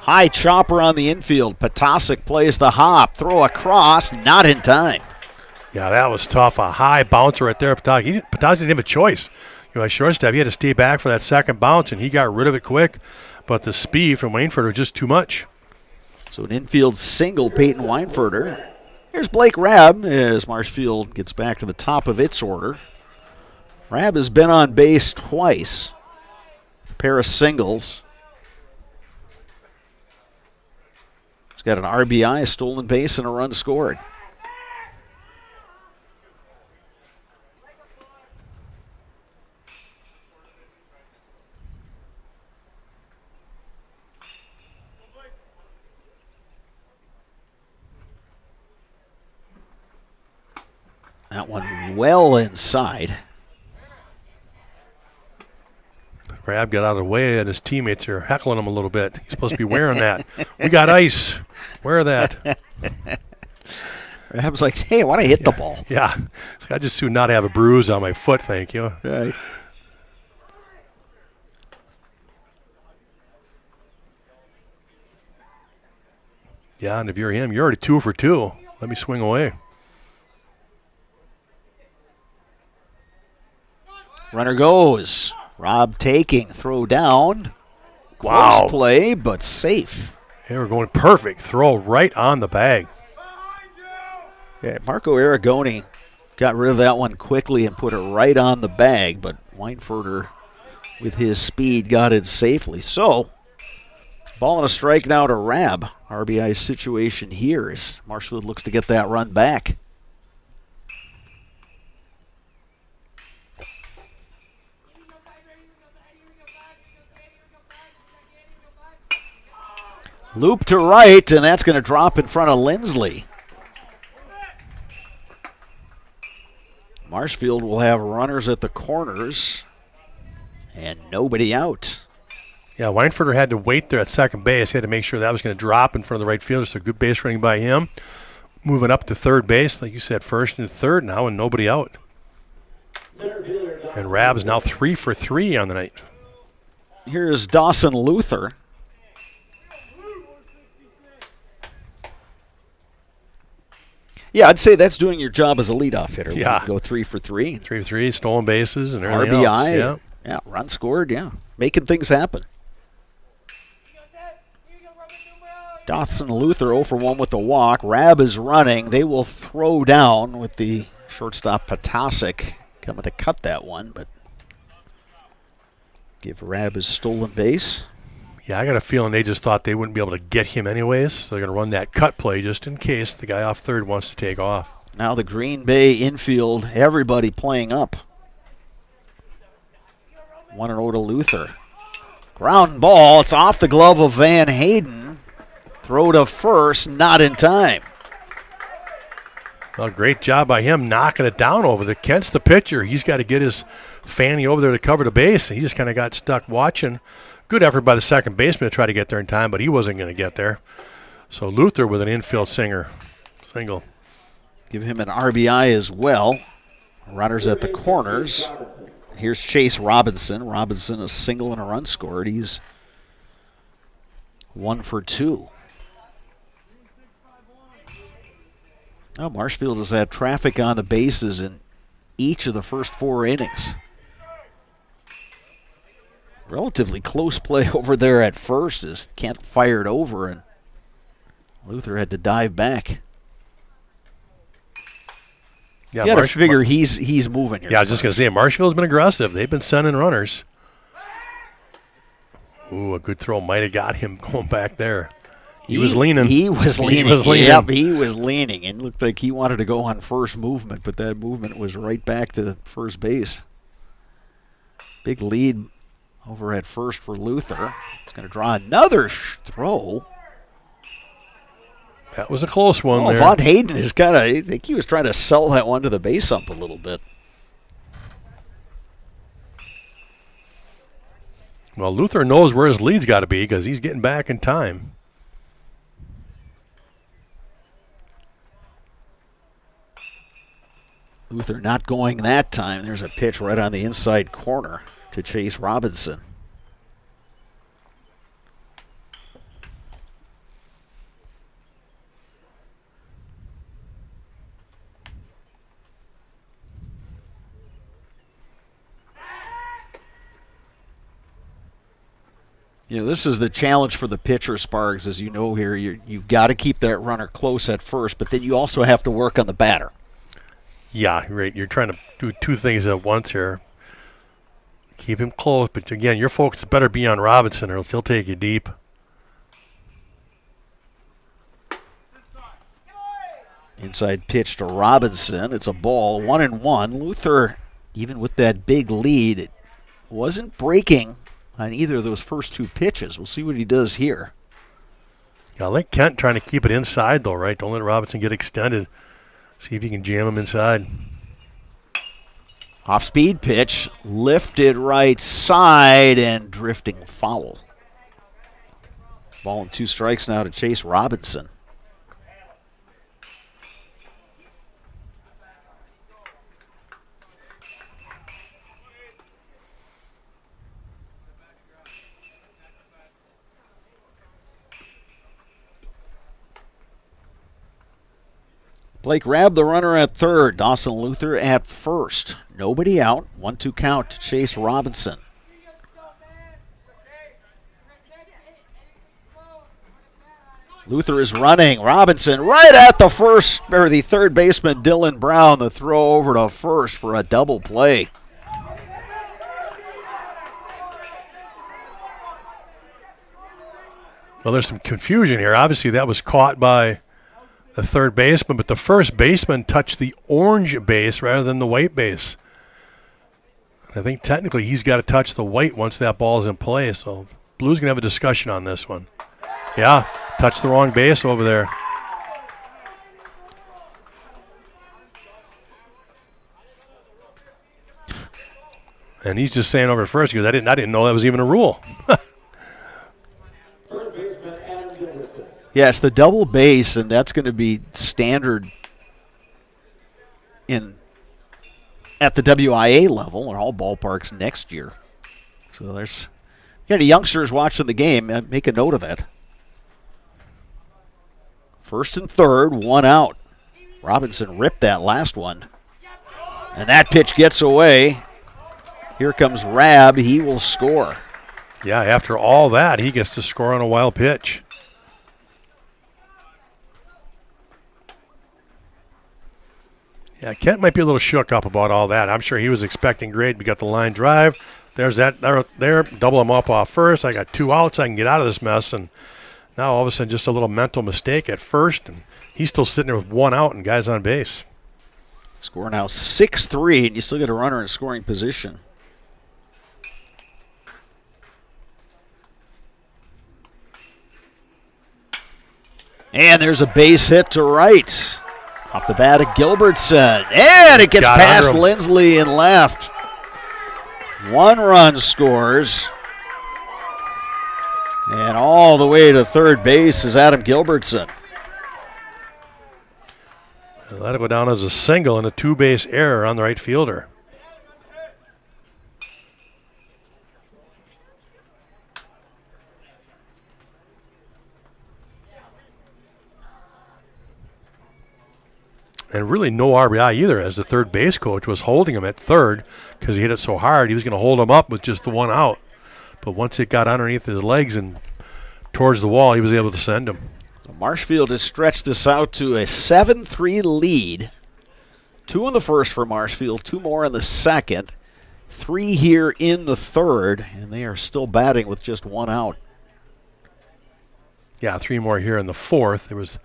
High chopper on the infield. Potasic plays the hop. Throw across, not in time. Yeah, that was tough. A high bouncer right there. Potasic didn't have a choice. You know, at shortstop, he had to stay back for that second bounce, and he got rid of it quick. But the speed from Weinfurter was just too much. So an infield single, Peyton Weinfurter. Here's Blake Rabb as Marshfield gets back to the top of its order. Rabb has been on base twice. A pair of singles. He's got an RBI, a stolen base, and a run scored. That one well inside. Rabb got out of the way, and his teammates are heckling him a little bit. He's supposed to be wearing that. We got ice. Wear that. Rabb's like, hey, I want to hit the ball. Yeah. I just do not have a bruise on my foot, thank you. Right. Yeah, and if you're him, you're already 2 for 2. Let me swing away. Runner goes. Rob taking, throw down. Wow. Close play, but safe. They were going perfect. Throw right on the bag. Yeah, Marco Aragoni got rid of that one quickly and put it right on the bag, but Weinfurter, with his speed, got it safely. So, ball and a strike now to Rabb. RBI situation here as Marshfield looks to get that run back. Loop to right, and that's going to drop in front of Lindsley. Marshfield will have runners at the corners and nobody out. Yeah, Weinfurter had to wait there at second base. He had to make sure that was going to drop in front of the right fielder, so good base running by him. Moving up to third base, like you said, first and third now, and nobody out. And Rabb's now 3 for 3 on the night. Here's Dawson Luther. Yeah, I'd say that's doing your job as a leadoff hitter. Yeah. Go 3 for 3. 3 for 3, stolen bases and everything RBI. else. Yeah, run scored, yeah. Making things happen. Dawson Luther 0 for 1 with the walk. Rabb is running. They will throw down with the shortstop Patasic coming to cut that one, but give Rabb his stolen base. Yeah, I got a feeling they just thought they wouldn't be able to get him anyways, so they're going to run that cut play just in case the guy off third wants to take off. Now the Green Bay infield, everybody playing up. 1-0 to Luther. Ground ball, it's off the glove of Van Hayden. Throw to first, not in time. Well, great job by him knocking it down over there. Kent's the pitcher. He's got to get his fanny over there to cover the base. He just kind of got stuck watching. Good effort by the second baseman to try to get there in time, but he wasn't going to get there. So Luther with an infield single. Give him an RBI as well. Runners at the corners. Here's Chase Robinson. Robinson a single and a run scored. He's 1 for 2. Now Marshfield has had traffic on the bases in each of the first 4 innings. Relatively close play over there at first as Kent fired over and Luther had to dive back. Yeah, you got to figure he's moving here. Yeah, I was just going to say, Marshfield's been aggressive. They've been sending runners. Ooh, a good throw might have got him going back there. He was leaning. He was leaning. Yep, he was leaning. And looked like he wanted to go on first movement, but that movement was right back to first base. Big lead over at first for Luther. It's going to draw another throw. That was a close one there. Von Hayden has got I think he was trying to sell that one to the base ump a little bit. Well, Luther knows where his lead's got to be because he's getting back in time. Luther not going that time. There's a pitch right on the inside corner to Chase Robinson. You know, this is the challenge for the pitcher, Sparks, as you know here. You've got to keep that runner close at first, but then you also have to work on the batter. Yeah, right. You're trying to do two things at once here. Keep him close, but again, your focus better be on Robinson, or he'll take you deep. Inside pitch to Robinson. It's a ball, 1-1. Luther, even with that big lead, it wasn't breaking on either of those first two pitches. We'll see what he does here. Yeah, I like Kent trying to keep it inside, though, right? Don't let Robinson get extended. See if you can jam him inside. Off-speed pitch, lifted right side and drifting foul. Ball and 2 strikes now to Chase Robinson. Blake grabbed the runner at third. Dawson Luther at first. Nobody out. 1-2 count to Chase Robinson. Luther is running. Robinson right at the third baseman, Dylan Brown. The throw over to first for a double play. Well, there's some confusion here. Obviously, that was caught by the third baseman, but the first baseman touched the orange base rather than the white base. I think technically he's got to touch the white once that ball is in play, so Blue's going to have a discussion on this one. Yeah, touched the wrong base over there. And he's just saying over first because I didn't know that was even a rule. Yeah, it's the double base, and that's going to be standard at the WIA level in all ballparks next year. So there's any youngsters watching the game, make a note of that. First and third, 1 out. Robinson ripped that last one. And that pitch gets away. Here comes Rabb. He will score. Yeah, after all that, he gets to score on a wild pitch. Yeah, Kent might be a little shook up about all that. I'm sure he was expecting great. We got the line drive. There's that there. Double him up off first. I got 2 outs. I can get out of this mess. And now all of a sudden just a little mental mistake at first. And he's still sitting there with 1 out and guys on base. Score now 6-3, and you still get a runner in scoring position. And there's a base hit to right. Off the bat of Gilbertson. And it gets past Lindsley and left. 1 run scores. And all the way to third base is Adam Gilbertson. Well, that'll go down as a single and a 2-base error on the right fielder. And really no RBI either, as the third base coach was holding him at third because he hit it so hard. He was going to hold him up with just the 1 out. But once it got underneath his legs and towards the wall, he was able to send him. So Marshfield has stretched this out to a 7-3 lead. 2 in the first for Marshfield, 2 more in the second, 3 here in the third, and they are still batting with just 1 out. Yeah, 3 more here in the fourth. There was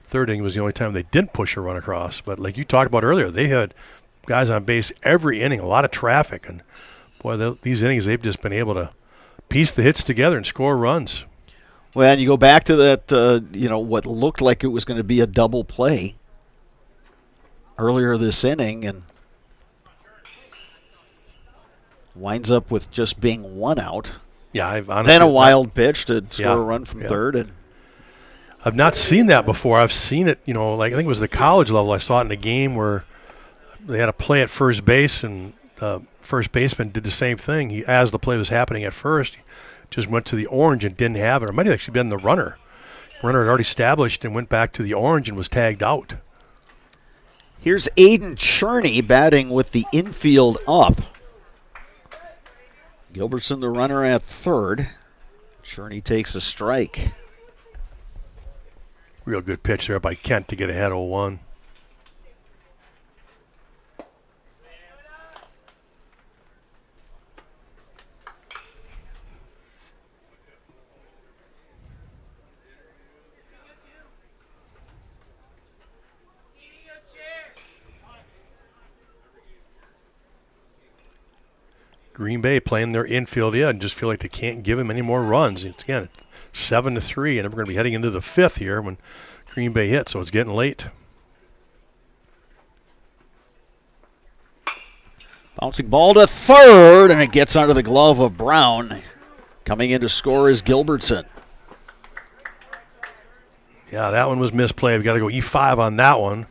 third inning was the only time they didn't push a run across. But like you talked about earlier, they had guys on base every inning, a lot of traffic. And, boy, these innings, they've just been able to piece the hits together and score runs. Well, and you go back to that, what looked like it was going to be a double play earlier this inning and winds up with just being 1 out. Yeah, I've honestly. Then a wild pitch to score a run from third. And I've not seen that before. I've seen it, like I think it was the college level. I saw it in a game where they had a play at first base, and the first baseman did the same thing. As the play was happening at first, he just went to the orange and didn't have it. Or it might have actually been the runner. Runner had already established and went back to the orange and was tagged out. Here's Aiden Cherney batting with the infield up. Gilbertson, the runner, at third. Cherney takes a strike. Real good pitch there by Kent to get ahead 0-1. Green Bay playing their infield and just feel like they can't give him any more runs. It's, again, 7-3, and we're going to be heading into the 5th here when Green Bay hits, so it's getting late. Bouncing ball to third, and it gets under the glove of Brown. Coming in to score is Gilbertson. Yeah, that one was misplayed. We got to go E5 on that one.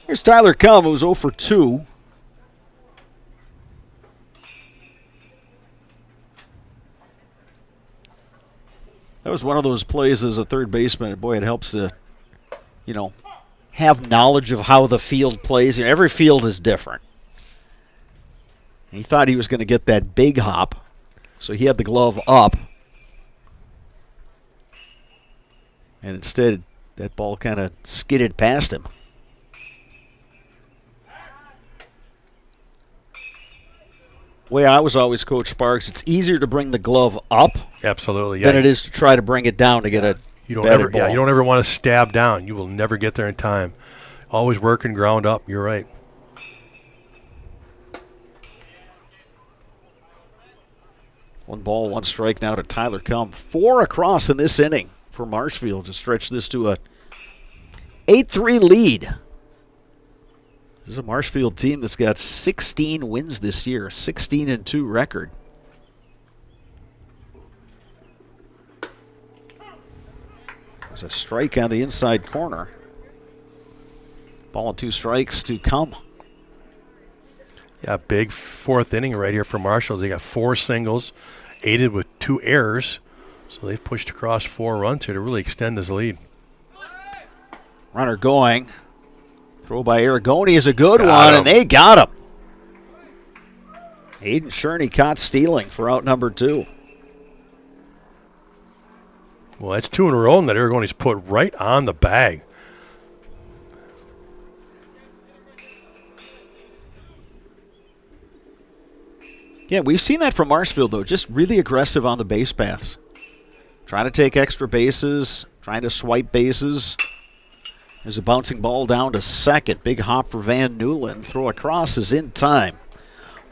Here's Tyler Cum, who's 0 for 2. That was one of those plays as a third baseman. Boy, it helps to, have knowledge of how the field plays. Every field is different. He thought he was going to get that big hop, so he had the glove up. And instead, that ball kind of skidded past him. The way I was always coached, Sparks, it's easier to bring the glove up absolutely than it is to try to bring it down to get a batted ball. You don't ever want to stab down. You will never get there in time. Always working ground up. You're right. One ball, one strike now to Tyler Cum. 4 across in this inning for Marshfield to stretch this to a 8-3 lead. This is a Marshfield team that's got 16 wins this year, 16-2 record. There's a strike on the inside corner. Ball and 2 strikes to Cum. Yeah, big 4th inning right here for Marshall. They got 4 singles, aided with 2 errors. So they've pushed across 4 runs here to really extend this lead. Runner going. Throw by Aragoni is a good one, and they got him. Aiden Cherney caught stealing for out number 2. Well, that's 2 in a row that Aragoni's put right on the bag. Yeah, we've seen that from Marshfield, though. Just really aggressive on the base paths. Trying to take extra bases, trying to swipe bases. There's a bouncing ball down to second. Big hop for Van Newland. Throw across is in time.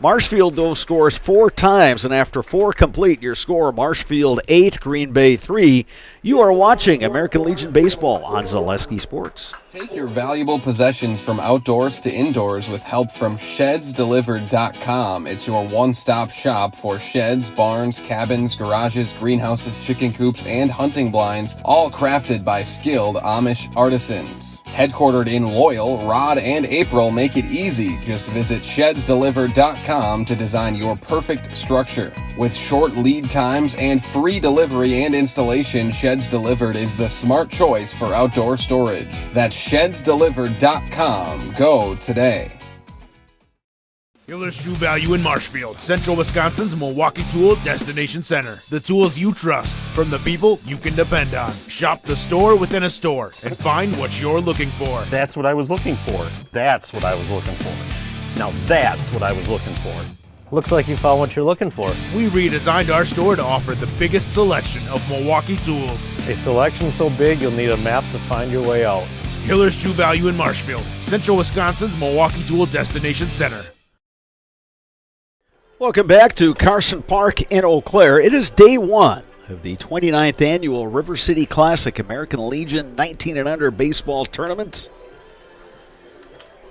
Marshfield, though, scores 4 times, and after 4 complete, your score, Marshfield 8, Green Bay 3. You are watching American Legion Baseball on Zaleski Sports. Take your valuable possessions from outdoors to indoors with help from ShedsDelivered.com. It's your one-stop shop for sheds, barns, cabins, garages, greenhouses, chicken coops, and hunting blinds, all crafted by skilled Amish artisans. Headquartered in Loyal, Rod and April make it easy. Just visit ShedsDelivered.com to design your perfect structure. With short lead times and free delivery and installation, Sheds Delivered is the smart choice for outdoor storage. That's ShedsDelivered.com. Go today. Hiller's True Value in Marshfield, Central Wisconsin's Milwaukee Tool Destination Center. The tools you trust from the people you can depend on. Shop the store within a store and find what you're looking for. That's what I was looking for. That's what I was looking for. Now that's what I was looking for. Looks like you found what you're looking for. We redesigned our store to offer the biggest selection of Milwaukee tools. A selection so big you'll need a map to find your way out. Hiller's True Value in Marshfield, Central Wisconsin's Milwaukee Tool Destination Center. Welcome back to Carson Park in Eau Claire. It is day 1 of the 29th annual River City Classic American Legion 19 and under baseball tournament.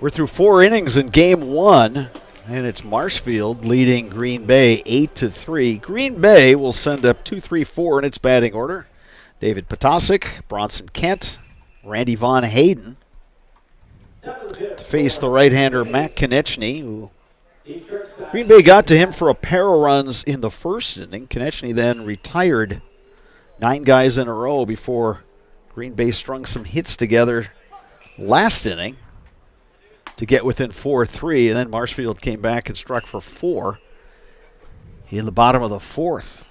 We're through 4 innings in game 1. And it's Marshfield leading Green Bay 8-3. Green Bay will send up 2-3-4 in its batting order. David Potasic, Bronson Kent, Randy Von Hayden to face the right-hander Matt Konechny, who Green Bay got to him for a pair of runs in the first inning. Konechny then retired 9 guys in a row before Green Bay strung some hits together last inning to get within 4-3, and then Marshfield came back and struck for 4 in the bottom of the 4th.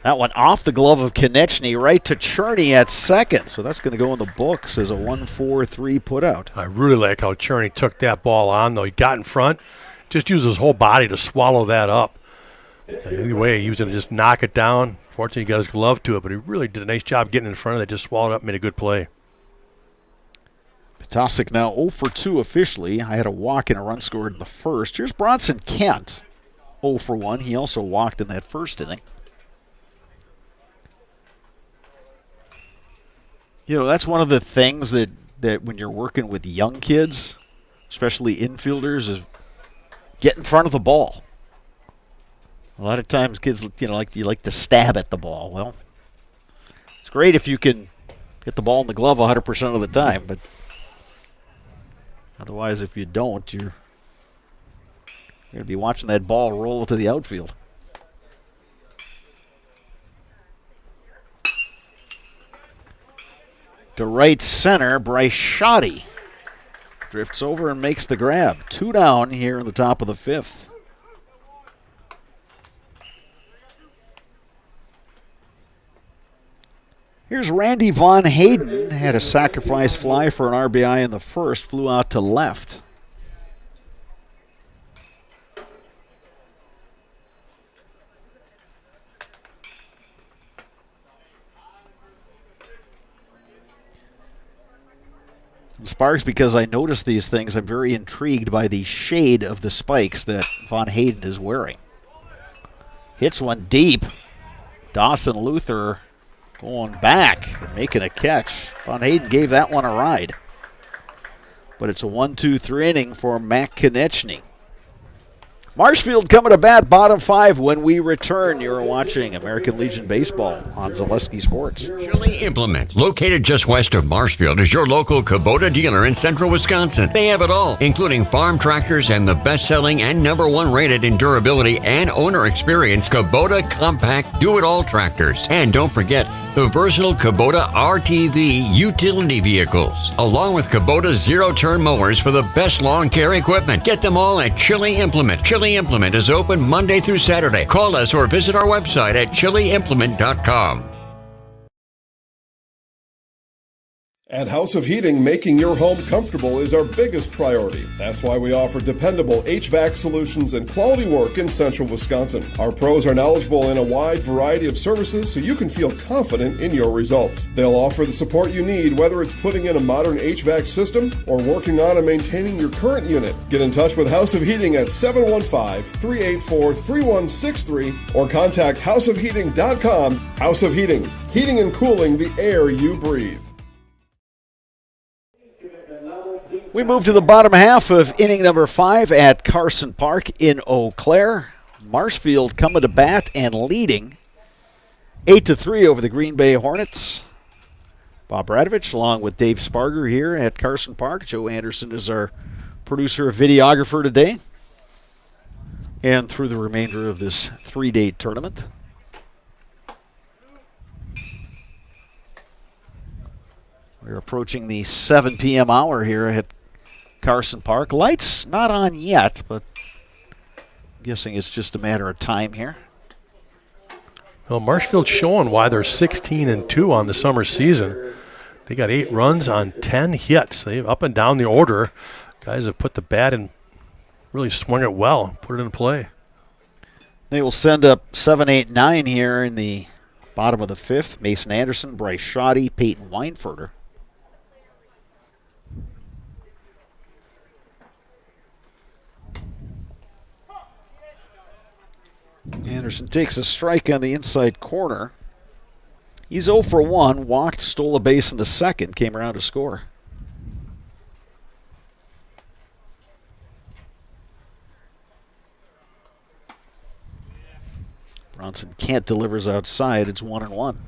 That one off the glove of Konechny right to Cherney at second, so that's going to go in the books as a 1-4-3 putout. I really like how Cherney took that ball on, though. He got in front, just used his whole body to swallow that up. Either way, he was going to just knock it down. Fortunately, he got his glove to it, but he really did a nice job getting in front of it, just swallowed it up, made a good play. Pitosic now 0 for 2 officially. I had a walk and a run scored in the first. Here's Bronson Kent, 0 for 1. He also walked in that first inning. You know, that's one of the things that when you're working with young kids, especially infielders, is get in front of the ball. A lot of times kids, you like to stab at the ball. Well, it's great if you can get the ball in the glove 100% of the time, but otherwise, if you don't, you're going to be watching that ball roll to the outfield. To right center, Bryce Shoddy drifts over and makes the grab. 2 down here in the top of the 5th. Here's Randy Von Hayden. Had a sacrifice fly for an RBI in the first, flew out to left. And Sparks, because I noticed these things, I'm very intrigued by the shade of the spikes that Von Hayden is wearing. Hits one deep. Dawson Luther going back, making a catch. Von Hayden gave that one a ride. But it's a 1-2-3 inning for Matt Konechny. Marshfield coming to bat, bottom 5 when we return. You're watching American Legion Baseball on Zaleski Sports. Chili Implement, located just west of Marshfield, is your local Kubota dealer in central Wisconsin. They have it all, including farm tractors and the best-selling and #1 rated in durability and owner experience Kubota Compact Do-It-All tractors. And don't forget the versatile Kubota RTV utility vehicles, along with Kubota zero-turn mowers for the best lawn care equipment. Get them all at Chili Implement. Chili Implement is open Monday through Saturday. Call us or visit our website at chiliimplement.com. At House of Heating, making your home comfortable is our biggest priority. That's why we offer dependable HVAC solutions and quality work in central Wisconsin. Our pros are knowledgeable in a wide variety of services so you can feel confident in your results. They'll offer the support you need, whether it's putting in a modern HVAC system or working on and maintaining your current unit. Get in touch with House of Heating at 715-384-3163 or contact houseofheating.com. House of Heating, heating and cooling the air you breathe. We move to the bottom half of inning number 5 at Carson Park in Eau Claire. Marshfield coming to bat and leading 8-3 over the Green Bay Hornets. Bob Radovich along with Dave Sparger here at Carson Park. Joe Anderson is our producer and videographer today and through the remainder of this 3-day tournament. We're approaching the 7 p.m. hour here at Carson Park. Lights not on yet, but I'm guessing it's just a matter of time here. Well, Marshfield's showing why they're 16-2 on the summer season. They got 8 runs on 10 hits. They've up and down the order. Guys have put the bat and really swung it well, put it in play. They will send up 7, 8, 9 here in the bottom of the 5th. Mason Anderson, Bryce Shoddy, Peyton Weinfurter. Anderson takes a strike on the inside corner. He's 0 for 1, walked, stole a base in the second, came around to score. Bronson Kent delivers outside. It's 1-1.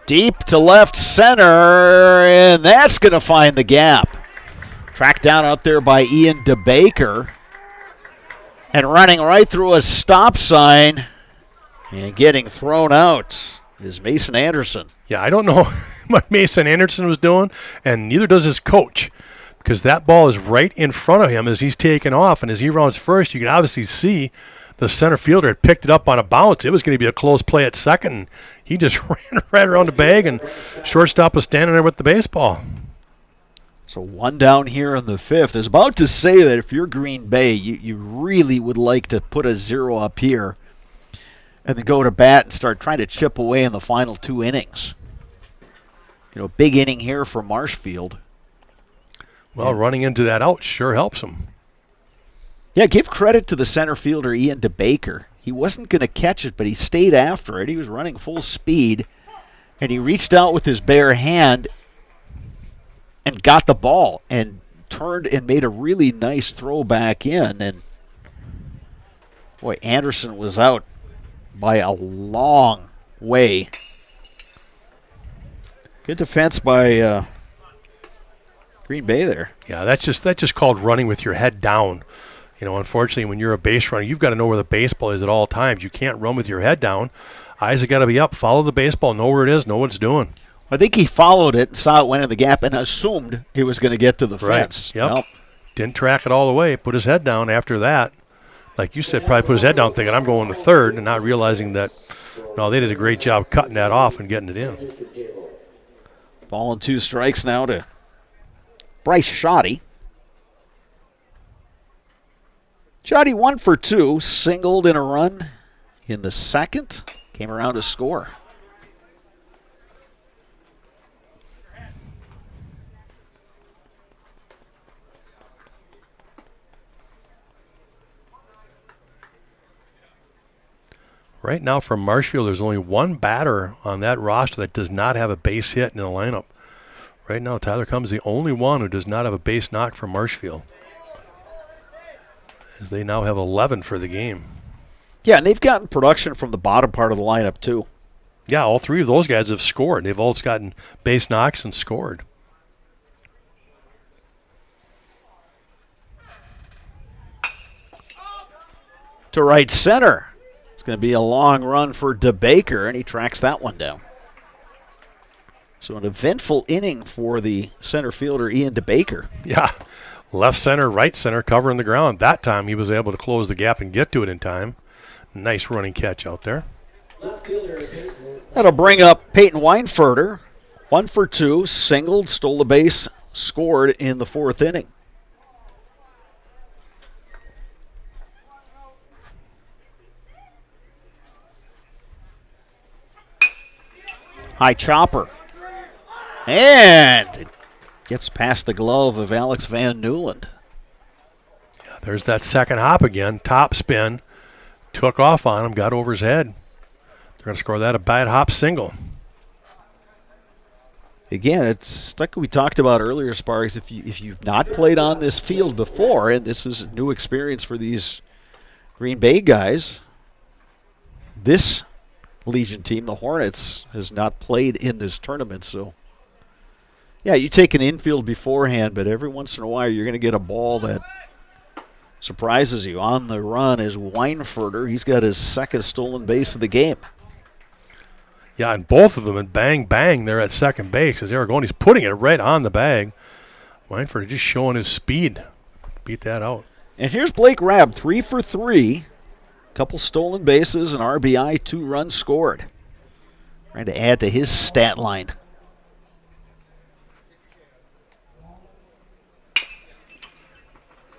Deep to left center, and that's going to find the gap. Tracked down out there by Ian DeBaker. And running right through a stop sign and getting thrown out is Mason Anderson. Yeah, I don't know what Mason Anderson was doing, and neither does his coach, because that ball is right in front of him as he's taking off, and as he rounds first, you can obviously see the center fielder had picked it up on a bounce. It was going to be a close play at second, and he just ran right around the bag, and shortstop was standing there with the baseball. So one down here in the fifth. I was about to say that if you're Green Bay, you really would like to put a 0 up here and then go to bat and start trying to chip away in the final 2 innings. You know, big inning here for Marshfield. Well, running into that out sure helps him. Yeah, give credit to the center fielder, Ian DeBaker. He wasn't going to catch it, but he stayed after it. He was running full speed, and he reached out with his bare hand and got the ball and turned and made a really nice throw back in. And, boy, Anderson was out by a long way. Good defense by Green Bay there. Yeah, that's just called running with your head down. You know, unfortunately, when you're a base runner, you've got to know where the baseball is at all times. You can't run with your head down. Eyes have got to be up. Follow the baseball. Know where it is. Know what it's doing. I think he followed it and saw it went in the gap and assumed it was going to get to the fence. Yep. Well, didn't track it all the way. Put his head down after that. Like you said, probably put his head down thinking, I'm going to third, and not realizing that, no, they did a great job cutting that off and getting it in. Ball and 2 strikes now to Bryce Shoddy. Shoddy 1 for 2, singled in a run in the second. Came around to score. Right now for Marshfield, there's only one batter on that roster that does not have a base hit in the lineup. Right now, Tyler Cummins is the only one who does not have a base knock for Marshfield, as they now have 11 for the game. Yeah, and they've gotten production from the bottom part of the lineup, too. Yeah, all 3 of those guys have scored. They've all gotten base knocks and scored. To right center. It's going to be a long run for DeBaker, and he tracks that one down. So an eventful inning for the center fielder, Ian DeBaker. Yeah, left center, right center, covering the ground. That time he was able to close the gap and get to it in time. Nice running catch out there. That'll bring up Peyton Weinfurter. 1 for 2, singled, stole the base, scored in the 4th inning. High chopper. And it gets past the glove of Alex Van Newland. Yeah, there's that second hop again. Top spin. Took off on him, got over his head. They're going to score that a bad hop single. Again, it's like we talked about earlier, Sparks. If you've not played on this field before, and this was a new experience for these Green Bay guys, this Legion team, the Hornets, has not played in this tournament. So, yeah, you take an infield beforehand, but every once in a while you're going to get a ball that surprises you. On the run is Weinfurter. He's got his 2nd stolen base of the game. Yeah, and both of them, and bang, bang, they're at second base as Aragone's putting it right on the bag. Weinfurter just showing his speed. Beat that out. And here's Blake Rabb, 3 for 3. Couple stolen bases, an RBI, 2 runs scored. Trying to add to his stat line.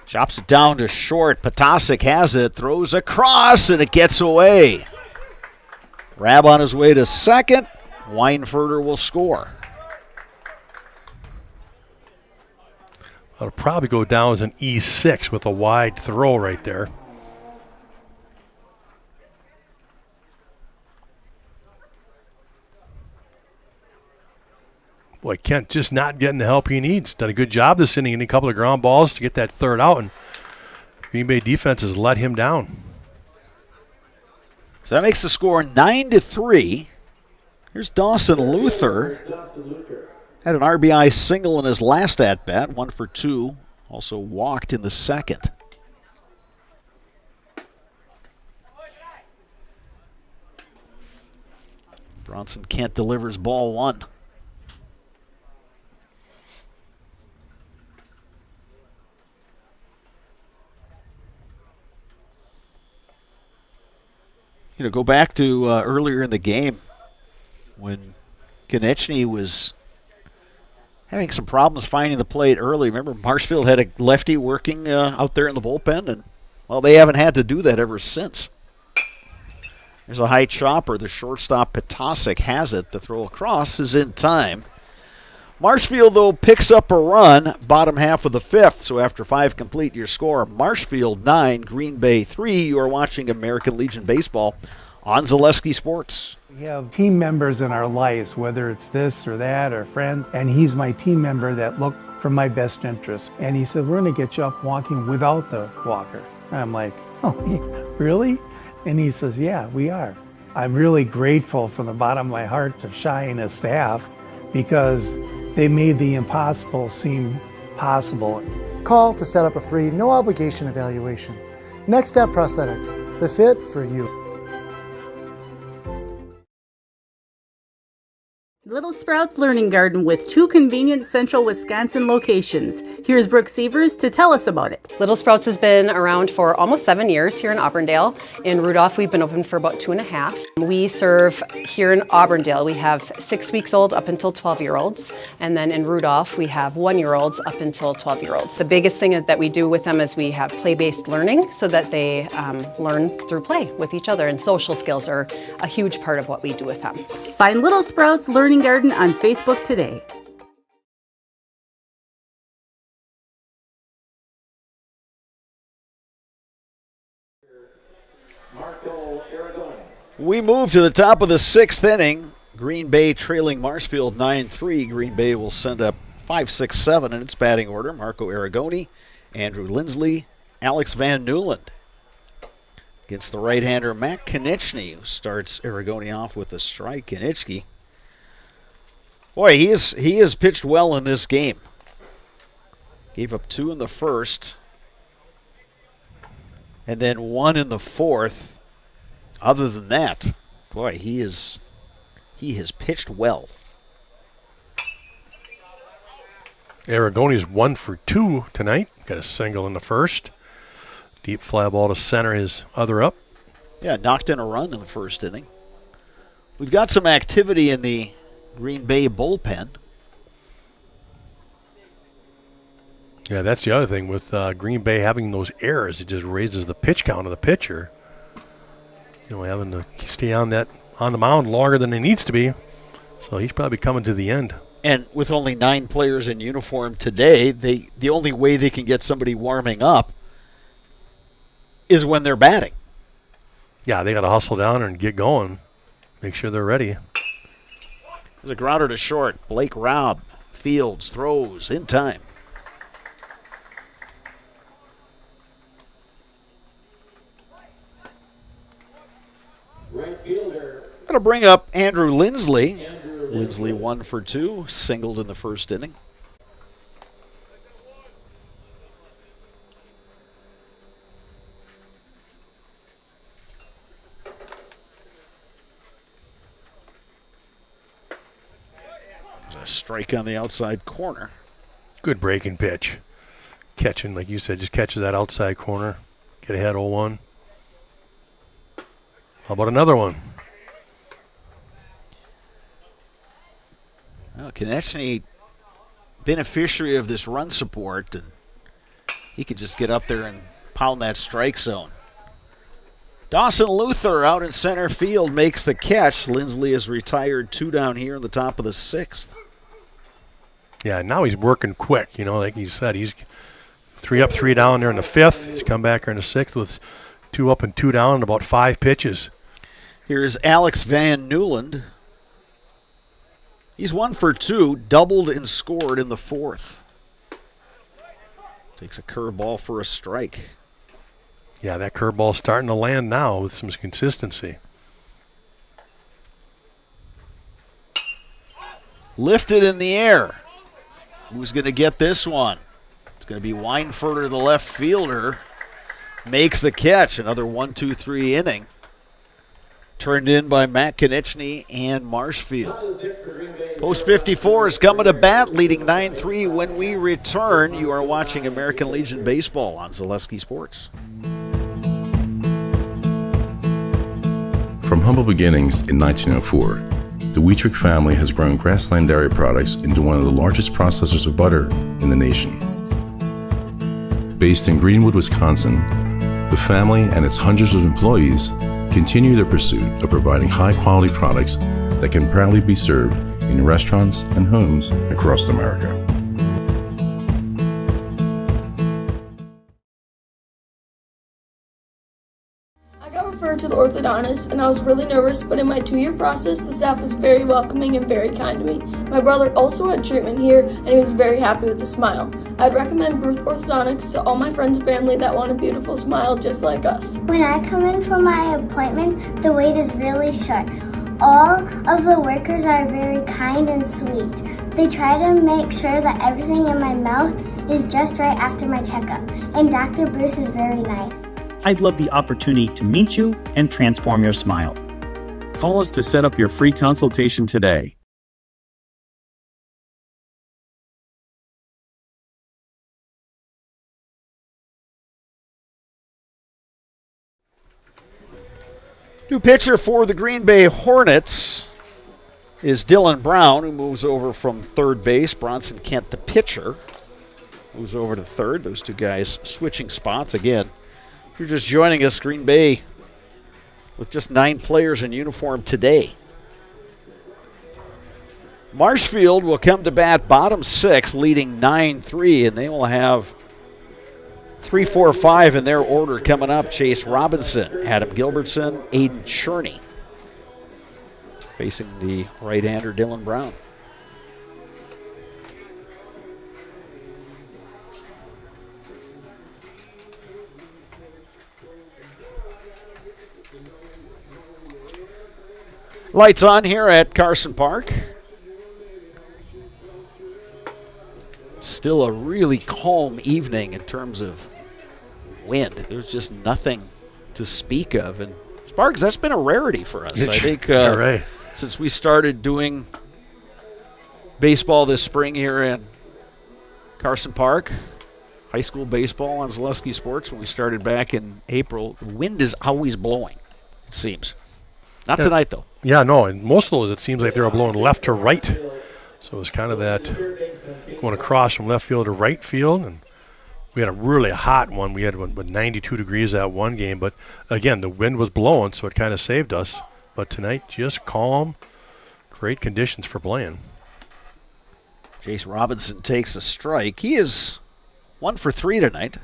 Chops it down to short. Potasic has it, throws across, and it gets away. Rabb on his way to second. Weinfurter will score. It'll probably go down as an E6 with a wide throw right there. Boy, Kent just not getting the help he needs. Done a good job this inning, getting a couple of ground balls to get that third out, and Green Bay defense has let him down. So that makes the score 9-3. Here's Dawson Luther. Had an RBI single in his last at-bat, 1 for 2. Also walked in the second. Bronson Kent delivers ball 1. Go back to earlier in the game when Konechny was having some problems finding the plate early. Remember, Marshfield had a lefty working out there in the bullpen, and, well, they haven't had to do that ever since. There's a high chopper. The shortstop, Petasic, has it. The throw across is in time. Marshfield, though, picks up a run bottom half of the 5th. So after 5 complete, your score, Marshfield 9, Green Bay 3. You are watching American Legion Baseball on Zaleski Sports. We have team members in our lives, whether it's this or that or friends, and he's my team member that look for my best interest. And he said, we're going to get you up walking without the walker. And I'm like, oh, really? And he says, yeah, we are. I'm really grateful from the bottom of my heart to Shai and his staff because they made the impossible seem possible. Call to set up a free, no obligation evaluation. Next Step Prosthetics, the fit for you. Little Sprouts Learning Garden with 2 convenient central Wisconsin locations. Here's Brooke Sievers to tell us about it. Little Sprouts has been around for almost 7 years here in Auburndale. In Rudolph, we've been open for about 2.5. We serve here in Auburndale, we have 6 weeks old up until 12-year-olds. And then in Rudolph, we have 1-year-olds up until 12-year-olds. The biggest thing that we do with them is we have play-based learning so that they learn through play with each other. And social skills are a huge part of what we do with them. Find Little Sprouts Learning Garden on Facebook today. We move to the top of the 6th inning. Green Bay trailing Marshfield 9-3. Green Bay will send up 5, 6, 7 in its batting order. Marco Aragoni, Andrew Lindsley, Alex Van Newland. Against the right-hander Matt Konechny, who starts Aragoni off with a strike. Konechny, boy, he has pitched well in this game. Gave up 2 in the first, and then 1 in the 4th. Other than that, boy, he has pitched well. Aragoni's 1 for 2 tonight. Got a single in the first. Deep fly ball to center, his other up. Yeah, knocked in a run in the first inning. We've got some activity in the Green Bay bullpen. Yeah, that's the other thing with Green Bay having those errors. It just raises the pitch count of the pitcher. You know, having to stay on the mound longer than he needs to be. So he's probably coming to the end. And with only 9 players in uniform today, the only way they can get somebody warming up is when they're batting. Yeah, they got to hustle down and get going. Make sure they're ready. There's a grounder to short. Blake Raub, Fields, throws in time. Right fielder. Going to bring up Andrew Lindsley. Lindsley 1 for 2, singled in the first inning. A strike on the outside corner. Good breaking pitch. Catching, like you said, just catches that outside corner. Get ahead 0-1. How about another one? Well, Konechny, beneficiary of this run support, and he could just get up there and pound that strike zone. Dawson Luther out in center field makes the catch. Lindsley is retired, 2 down here in the top of the 6th. Yeah, now he's working quick. You know, like he said, he's 3 up, 3 down there in the 5th. He's come back here in the 6th with 2 up and 2 down in about 5 pitches. Here's Alex Van Newland. He's 1 for 2, doubled and scored in the 4th. Takes a curveball for a strike. Yeah, that curveball's starting to land now with some consistency. Lifted in the air. Who's going to get this one? It's going to be Weinfurter, the left fielder. Makes the catch. Another 1-2-3 inning. Turned in by Matt Konechny and Marshfield. Post 54 is coming to bat, leading 9-3 when we return. You are watching American Legion Baseball on Zaleski Sports. From humble beginnings in 1904, the Wheatrick family has grown Grassland Dairy Products into one of the largest processors of butter in the nation. Based in Greenwood, Wisconsin, the family and its hundreds of employees continue their pursuit of providing high-quality products that can proudly be served in restaurants and homes across America. I got referred to the orthodontist and I was really nervous, but in my 2-year process, the staff was very welcoming and very kind to me. My brother also had treatment here and he was very happy with the smile. I'd recommend Bruce Orthodontics to all my friends and family that want a beautiful smile just like us. When I come in for my appointment, the wait is really short. All of the workers are very kind and sweet. They try to make sure that everything in my mouth is just right after my checkup, and Dr. Bruce is very nice. I'd love the opportunity to meet you and transform your smile. Call us to set up your free consultation today. New pitcher for the Green Bay Hornets is Dylan Brown, who moves over from third base. Bronson Kent, the pitcher, moves over to third. Those two guys switching spots again. If you're just joining us, Green Bay with just 9 players in uniform today. Marshfield will come to bat bottom 6, leading 9-3, and they will have 3, 4, 5 in their order coming up. Chase Robinson, Adam Gilbertson, Aiden Cherney. Facing the right-hander Dylan Brown. Lights on here at Carson Park. Still a really calm evening in terms of wind. There's just nothing to speak of. And Sparks, that's been a rarity for us. I think right. Since we started doing baseball this spring here in Carson Park, high school baseball on Zaleski Sports, when we started back in April, the wind is always blowing, it seems. Not tonight, though. Yeah, no, and most of those, it seems like they were blowing left to right. So it's kind of that going across from left field to right field. And we had a really hot one. We had with 92 degrees that one game. But, again, the wind was blowing, so it kind of saved us. But tonight, just calm, great conditions for playing. Chase Robinson takes a strike. He is 1 for 3 tonight.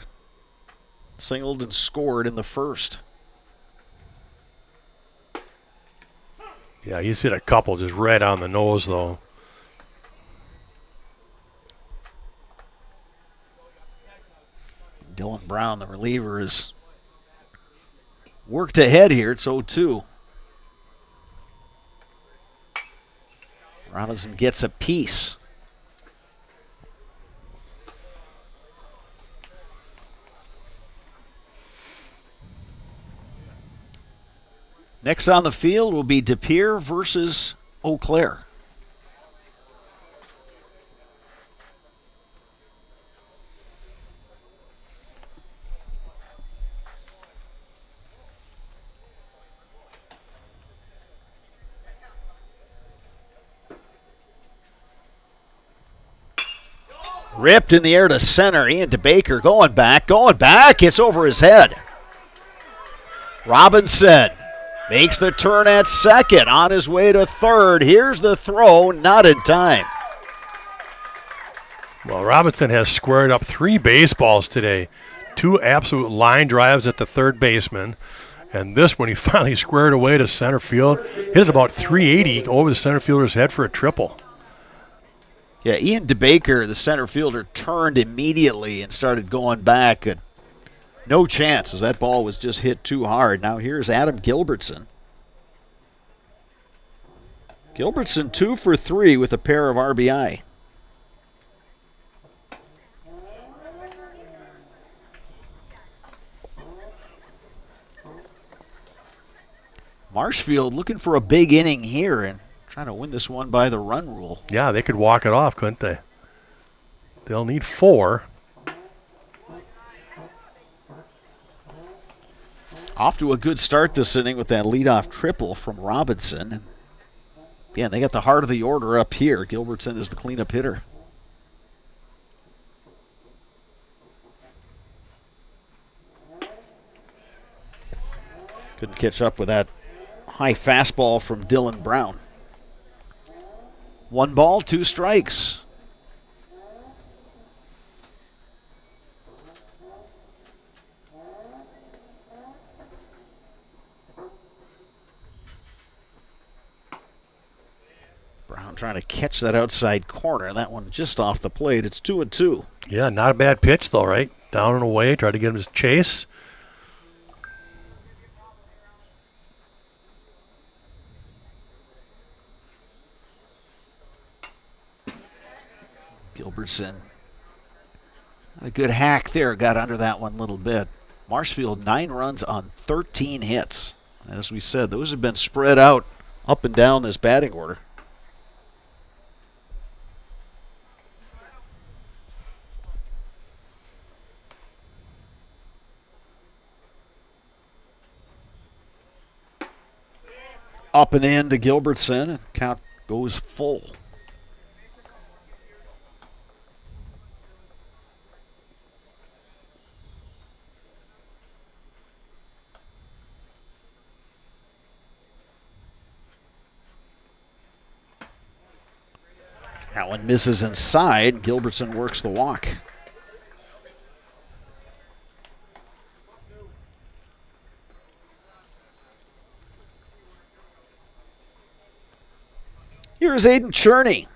Singled and scored in the first. Yeah, he's hit a couple just right on the nose, though. Dylan Brown, the reliever, is worked ahead here. It's 0-2. Robinson gets a piece. Next on the field will be De Pere versus Eau Claire. Ripped in the air to center. Ian DeBaker going back. It's over his head. Robinson makes the turn at second, on his way to third. Here's the throw, not in time. Well, Robinson has squared up 3 baseballs today. 2 absolute line drives at the third baseman. And this one he finally squared away to center field. Hit it about 380 over the center fielder's head for a triple. Yeah, Ian DeBaker, the center fielder, turned immediately and started going back. No chance, as that ball was just hit too hard. Now here's Adam Gilbertson. Gilbertson 2 for 3 with a pair of RBI. Marshfield looking for a big inning here and trying to win this one by the run rule. Yeah, they could walk it off, couldn't they? They'll need 4. Off to a good start this inning with that leadoff triple from Robinson. Again, they got the heart of the order up here. Gilbertson is the cleanup hitter. Couldn't catch up with that high fastball from Dylan Brown. 1 ball, 2 strikes. Brown trying to catch that outside corner. That one just off the plate. It's 2-2. Yeah, not a bad pitch though, right? Down and away, try to get him to chase. Gilbertson, a good hack there, got under that one a little bit. Marshfield 9 runs on 13 hits. As we said, those have been spread out up and down this batting order. Up and in to Gilbertson, and count goes full. That one misses inside. Gilbertson works the walk. Here's Aiden Cherney.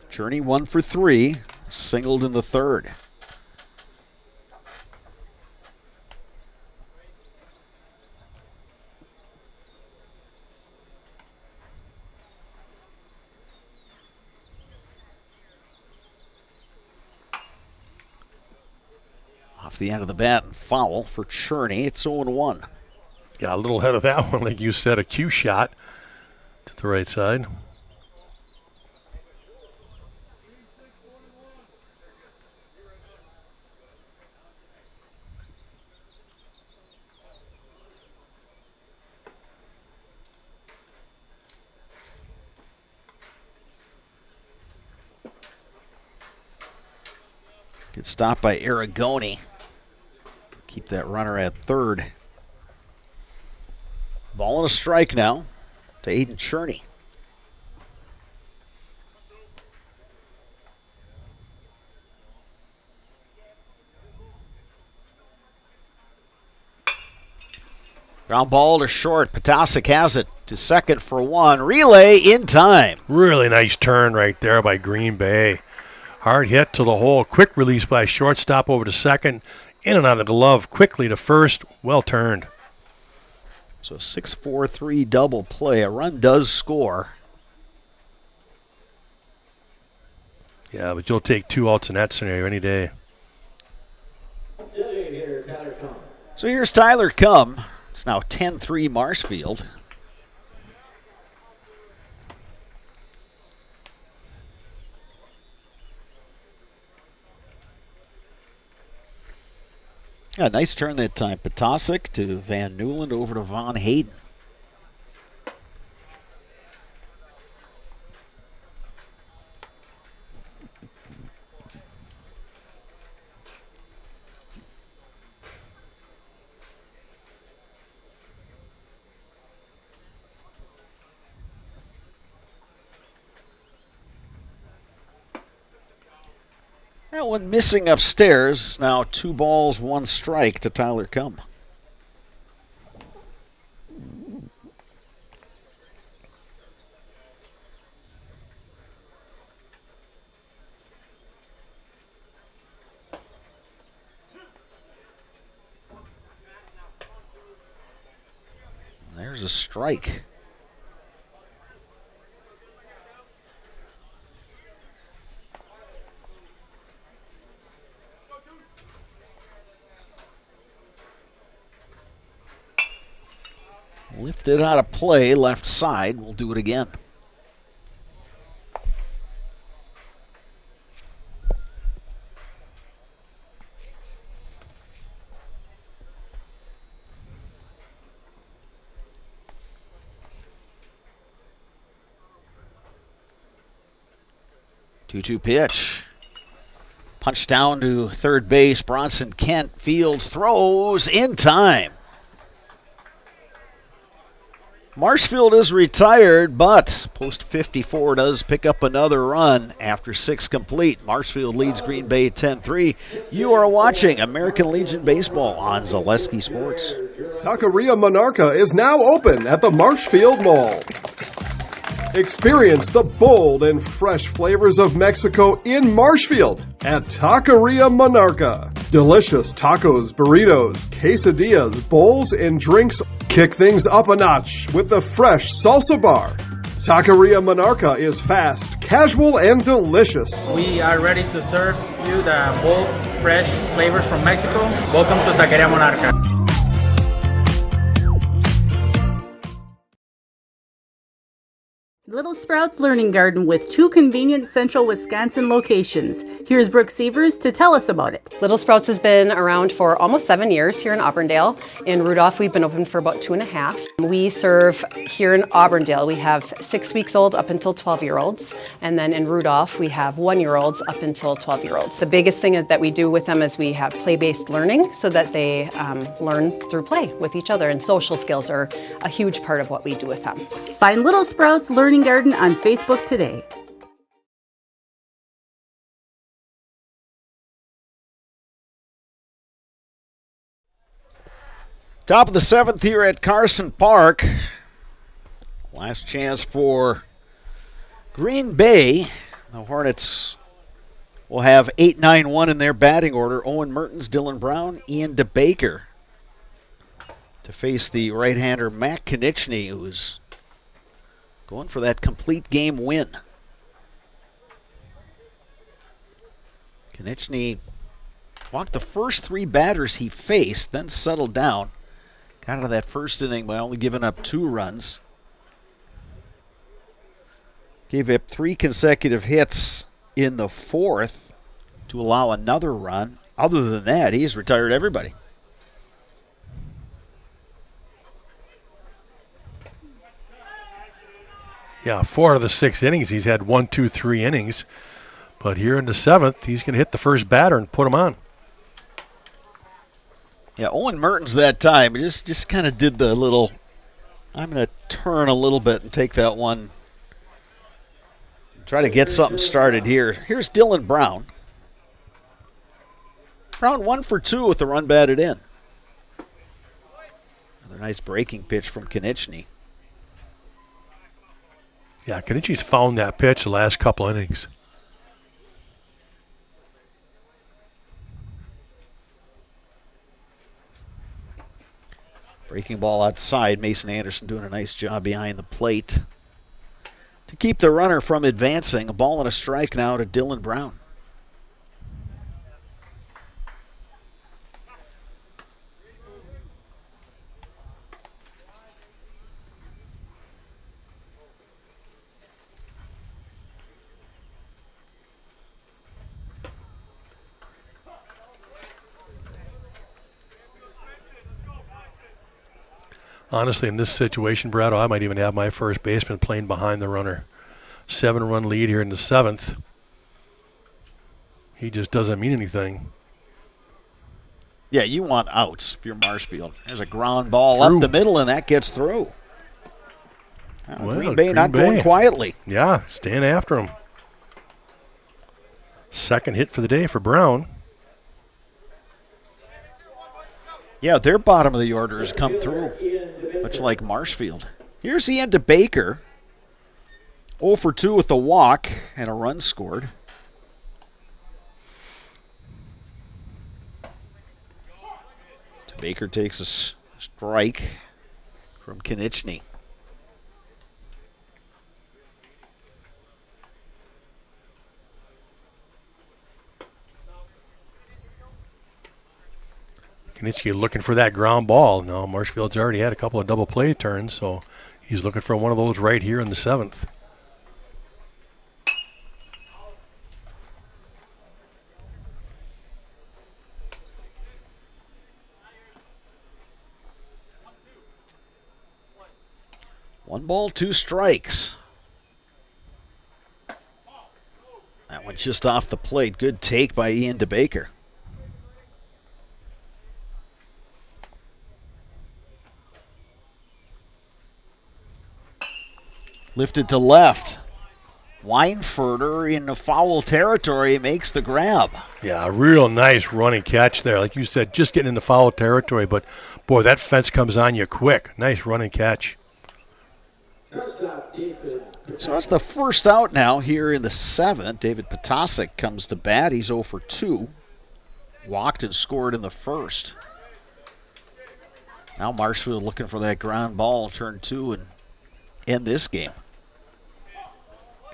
Cherney 1 for 3, singled in the third. Off the end of the bat and foul for Cherney. It's 0-1. Yeah, a little ahead of that one, like you said, a cue shot to the right side. Good stop by Aragoni. Keep that runner at third. Ball and a strike now to Aiden Cherney. Ground ball to short. Potasic has it to second for 1. Relay in time. Really nice turn right there by Green Bay. Hard hit to the hole. Quick release by shortstop over to second. In and out of the glove. Quickly to first. Well turned. So 6-4-3 double play. A run does score. Yeah, but you'll take 2 outs in that scenario any day. So here's Tyler Cum. It's now 10-3 Marshfield. Yeah, nice turn that time. Potasic to Van Newland over to Von Hayden. That one missing upstairs. Now 2 balls, 1 strike to Tyler Cum. There's a strike. Lifted out of play, left side. We'll do it again. Two-two pitch. Punch down to third base. Bronson Kent fields, throws in time. Marshfield is retired, but post 54 does pick up another run after 6 complete. Marshfield leads Green Bay 10-3. You are watching American Legion Baseball on Zaleski Sports. Taqueria Monarca is now open at the Marshfield Mall. Experience the bold and fresh flavors of Mexico in Marshfield at Taqueria Monarca. Delicious tacos, burritos, quesadillas, bowls, and drinks. Kick things up a notch with the fresh salsa bar. Taqueria Monarca is fast, casual, and delicious. We are ready to serve you the bold, fresh flavors from Mexico. Welcome to Taqueria Monarca. Little Sprouts Learning Garden with 2 convenient central Wisconsin locations. Here's Brooke Sievers to tell us about it. Little Sprouts has been around for almost 7 years here in Auburndale. In Rudolph, we've been open for about 2.5. We serve here in Auburndale, we have 6 weeks old up until 12-year-olds. And then in Rudolph, we have 1-year-olds up until 12-year-olds. The biggest thing that we do with them is we have play-based learning so that they learn through play with each other. And social skills are a huge part of what we do with them. Find Little Sprouts Learning Garden on Facebook today. Top of the 7th here at Carson Park. Last chance for Green Bay. The Hornets will have 8-9-1 in their batting order. Owen Mertens, Dylan Brown, Ian DeBaker to face the right-hander Matt Konieczny, who's going for that complete game win. Konieczny walked the first 3 batters he faced, then settled down. Got out of that first inning by only giving up 2 runs. Gave up 3 consecutive hits in the 4th to allow another run. Other than that, he's retired everybody. Yeah, 4 out of the 6 innings, he's had 1, 2, 3 innings. But here in the 7th, he's going to hit the first batter and put him on. Yeah, Owen Mertens that time just kind of did the little, I'm going to turn a little bit and take that one. Try to get something started here. Here's Dylan Brown. Brown 1 for 2 with the run batted in. Another nice breaking pitch from Konieczny. Yeah, Konieczny's found that pitch the last couple innings. Breaking ball outside. Mason Anderson doing a nice job behind the plate to keep the runner from advancing. A ball and a strike now to Dylan Brown. Honestly, in this situation, Brad, I might even have my first baseman playing behind the runner. 7-run lead here in the 7th. He just doesn't mean anything. Yeah, you want outs if you're Marshfield. There's a ground ball up the middle, and that gets through. Well, Green Bay not going quietly. Yeah, staying after him. Second hit for the day for Brown. Yeah, their bottom of the order has come through, much like Marshfield. Here's Ian DeBaker. 0 for 2 with a walk and a run scored. DeBaker takes a strike from Konieczny. Knichke looking for that ground ball. Now Marshfield's already had a couple of double play turns, so he's looking for one of those right here in the 7th. One ball, 2 strikes. That one just off the plate. Good take by Ian DeBaker. Lifted to left. Weinfurter in the foul territory makes the grab. Yeah, a real nice running catch there. Like you said, just getting into foul territory, but boy, that fence comes on you quick. Nice running catch. So that's the first out now here in the 7th. David Potasic comes to bat. He's 0 for 2. Walked and scored in the 1st. Now Marshfield looking for that ground ball, turn 2 and end this game.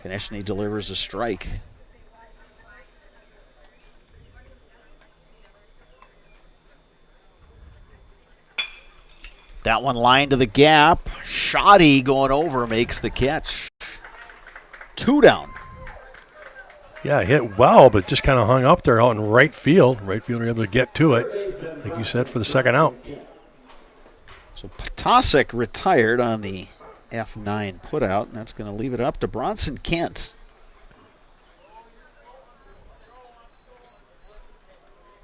Konechny delivers a strike. That one lined to the gap. Shoddy going over makes the catch. 2 down. Yeah, hit well, but just kind of hung up there out in right field. Right fielder able to get to it, like you said, for the second out. So Potasic retired on the F9 putout, and that's going to leave it up to Bronson Kent.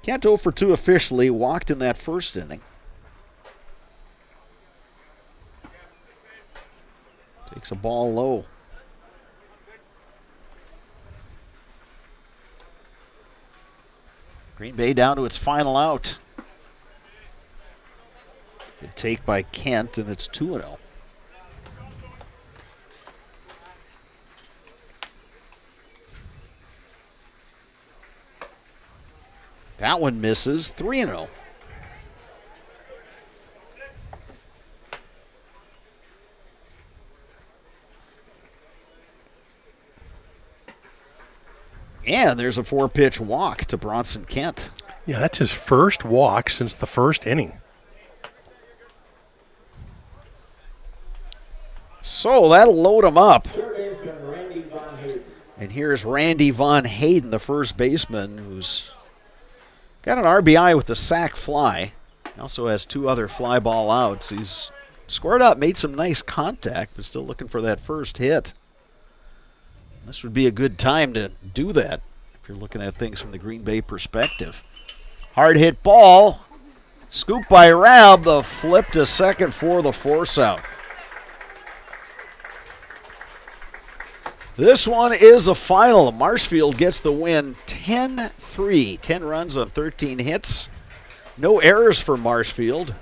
Kent 0 for 2 officially, walked in that first inning. Takes a ball low. Green Bay down to its final out. Good take by Kent, and it's 2-0. That one misses, 3-0. And there's a 4-pitch walk to Bronson Kent. Yeah, that's his first walk since the first inning. So that'll load him up. And here's Randy Von Hayden, the first baseman, who's got an RBI with the sac fly. He also has 2 other fly ball outs. He's squared up, made some nice contact, but still looking for that first hit. This would be a good time to do that if you're looking at things from the Green Bay perspective. Hard hit ball. Scoop by Rabb. The flip to second for the force out. This one is a final. Marshfield gets the win 10-3. 10 runs on 13 hits. No errors for Marshfield.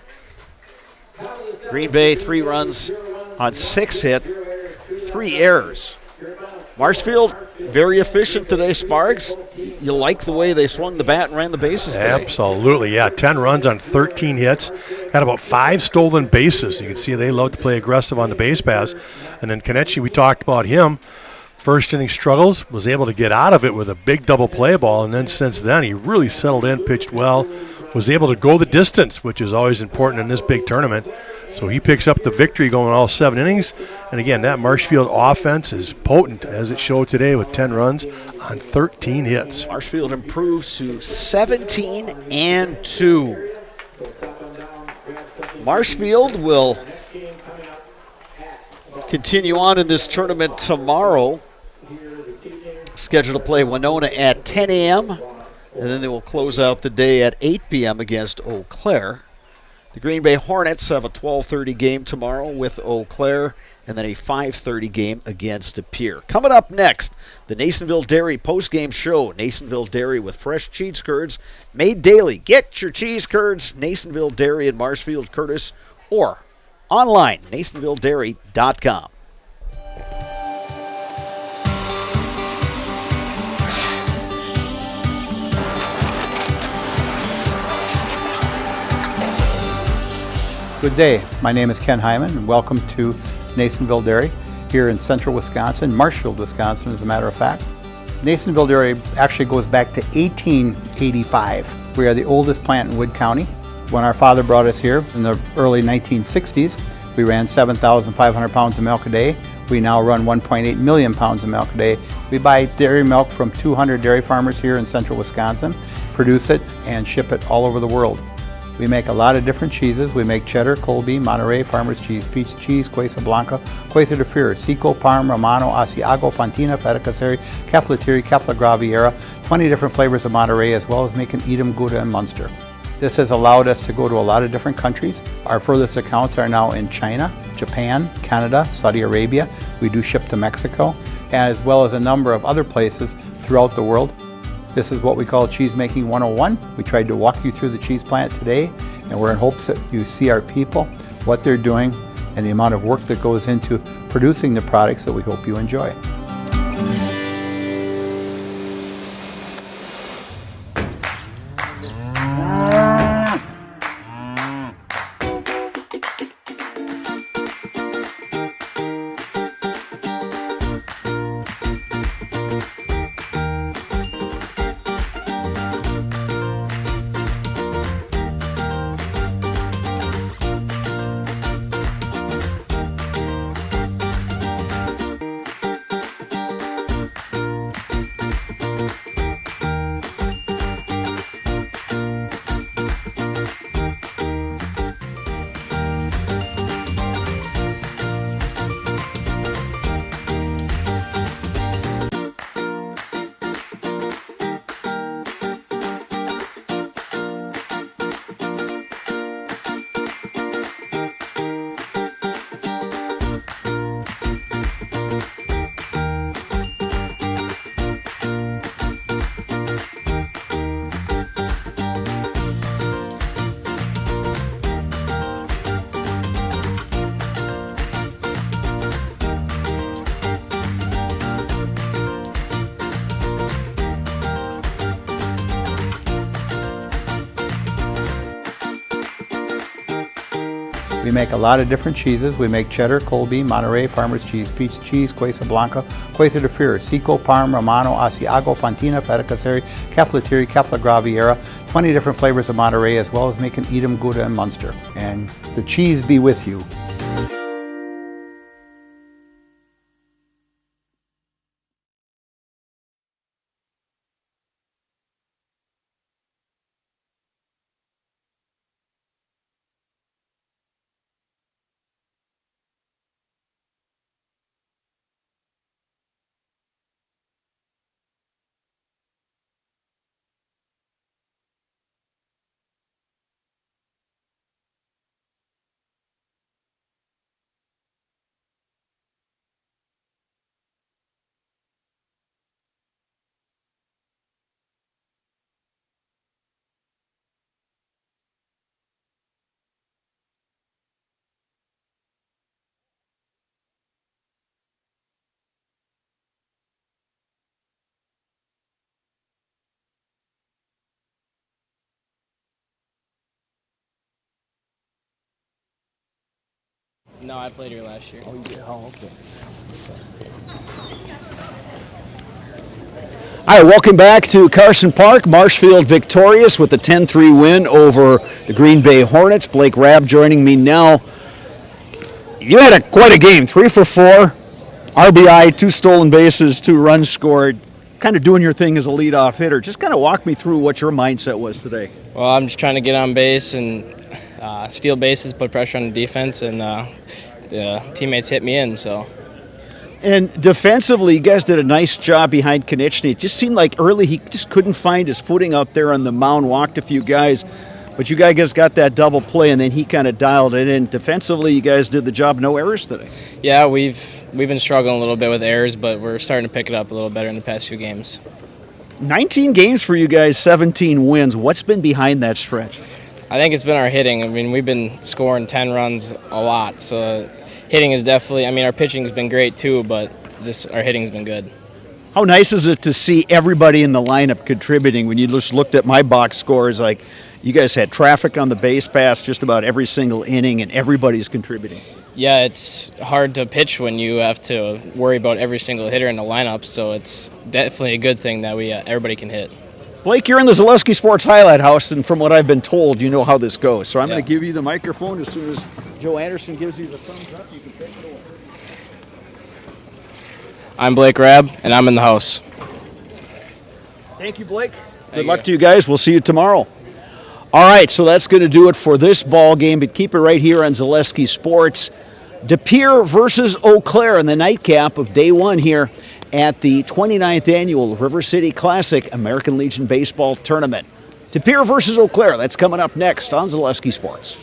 Green Bay 3 runs on 6 hits, 3 errors. Marshfield, very efficient today, Sparks. You like the way they swung the bat and ran the bases today. Absolutely, yeah. 10 runs on 13 hits. Had about 5 stolen bases. You can see they love to play aggressive on the base paths. And then Konechny, we talked about him. First inning struggles, was able to get out of it with a big double play ball. And then since then, he really settled in, pitched well, was able to go the distance, which is always important in this big tournament. So he picks up the victory going all 7 innings. And again, that Marshfield offense is potent, as it showed today with 10 runs on 13 hits. Marshfield improves to 17-2. Marshfield will continue on in this tournament tomorrow. Scheduled to play Winona at 10 a.m. And then they will close out the day at 8 p.m. against Eau Claire. The Green Bay Hornets have a 12:30 game tomorrow with Eau Claire, and then a 5:30 game against De Pere. Coming up next, the Nasonville Dairy postgame show. Nasonville Dairy with fresh cheese curds made daily. Get your cheese curds, Nasonville Dairy in Marshfield, Curtis, or online, NasonvilleDairy.com. Good day. My name is Ken Hyman, and welcome to Nasonville Dairy here in central Wisconsin, Marshfield, Wisconsin, as a matter of fact. Nasonville Dairy actually goes back to 1885. We are the oldest plant in Wood County. When our father brought us here in the early 1960s, we ran 7,500 pounds of milk a day. We now run 1.8 million pounds of milk a day. We buy dairy milk from 200 dairy farmers here in central Wisconsin, produce it, and ship it all over the world. We make a lot of different cheeses. We make cheddar, Colby, Monterey, Farmer's Cheese, Peach Cheese, Quesa Blanca, Quesa de Fury, Seco, Parm, Romano, Asiago, Fontina, Feta Caseri, Cafflatiri, Caffla Graviera, 20 different flavors of Monterey, as well as making Edam, Gouda, and Munster. This has allowed us to go to a lot of different countries. Our furthest accounts are now in China, Japan, Canada, Saudi Arabia. We do ship to Mexico, as well as a number of other places throughout the world. This is what we call Cheese Making 101. We tried to walk you through the cheese plant today, and we're in hopes that you see our people, what they're doing, and the amount of work that goes into producing the products that we hope you enjoy. We make a lot of different cheeses. We make cheddar, Colby, Monterey, Farmer's Cheese, Peach Cheese, Quesa Blanca, Quesa de Fury, Seco, Parm, Romano, Asiago, Fontina, Feta Caseri, Cafflatiri, Caffla Graviera, 20 different flavors of Monterey, as well as making Edam, Gouda, and Munster. And the cheese be with you. No, I played here last year. Oh, you did? Oh, okay. All right, welcome back to Carson Park. Marshfield victorious with a 10-3 win over the Green Bay Hornets. Blake Rabb joining me now. You had quite a game, 3 for 4, RBI, 2 stolen bases, 2 runs scored. Kind of doing your thing as a leadoff hitter. Just kind of walk me through what your mindset was today. Well, I'm just trying to get on base and steal bases, put pressure on the defense, and the teammates hit me in. So. And defensively, you guys did a nice job behind Konechny. It just seemed like early he just couldn't find his footing out there on the mound, walked a few guys. But you guys got that double play, and then he kind of dialed it in. Defensively, you guys did the job, no errors today. Yeah, we've been struggling a little bit with errors, but we're starting to pick it up a little better in the past few games. 19 games for you guys, 17 wins. What's been behind that stretch? I think it's been our hitting. I mean, we've been scoring 10 runs a lot, so hitting is definitely, I mean, our pitching has been great too, but just our hitting has been good. How nice is it to see everybody in the lineup contributing? When you just looked at my box scores, like you guys had traffic on the base pass just about every single inning, and everybody's contributing. Yeah, it's hard to pitch when you have to worry about every single hitter in the lineup, so it's definitely a good thing that we everybody can hit. Blake, you're in the Zaleski Sports Highlight House, and from what I've been told, you know how this goes. So I'm going to give you the microphone as soon as Joe Anderson gives you the thumbs up. You can take it away. I'm Blake Rabb, and I'm in the house. Thank you, Blake. Good luck to you guys. We'll see you tomorrow. All right, so that's going to do it for this ball game, but keep it right here on Zaleski Sports. De Pere versus Eau Claire in the nightcap of day one here at the 29th Annual River City Classic American Legion Baseball Tournament. De Pere versus Eau Claire, that's coming up next on Zaleski Sports.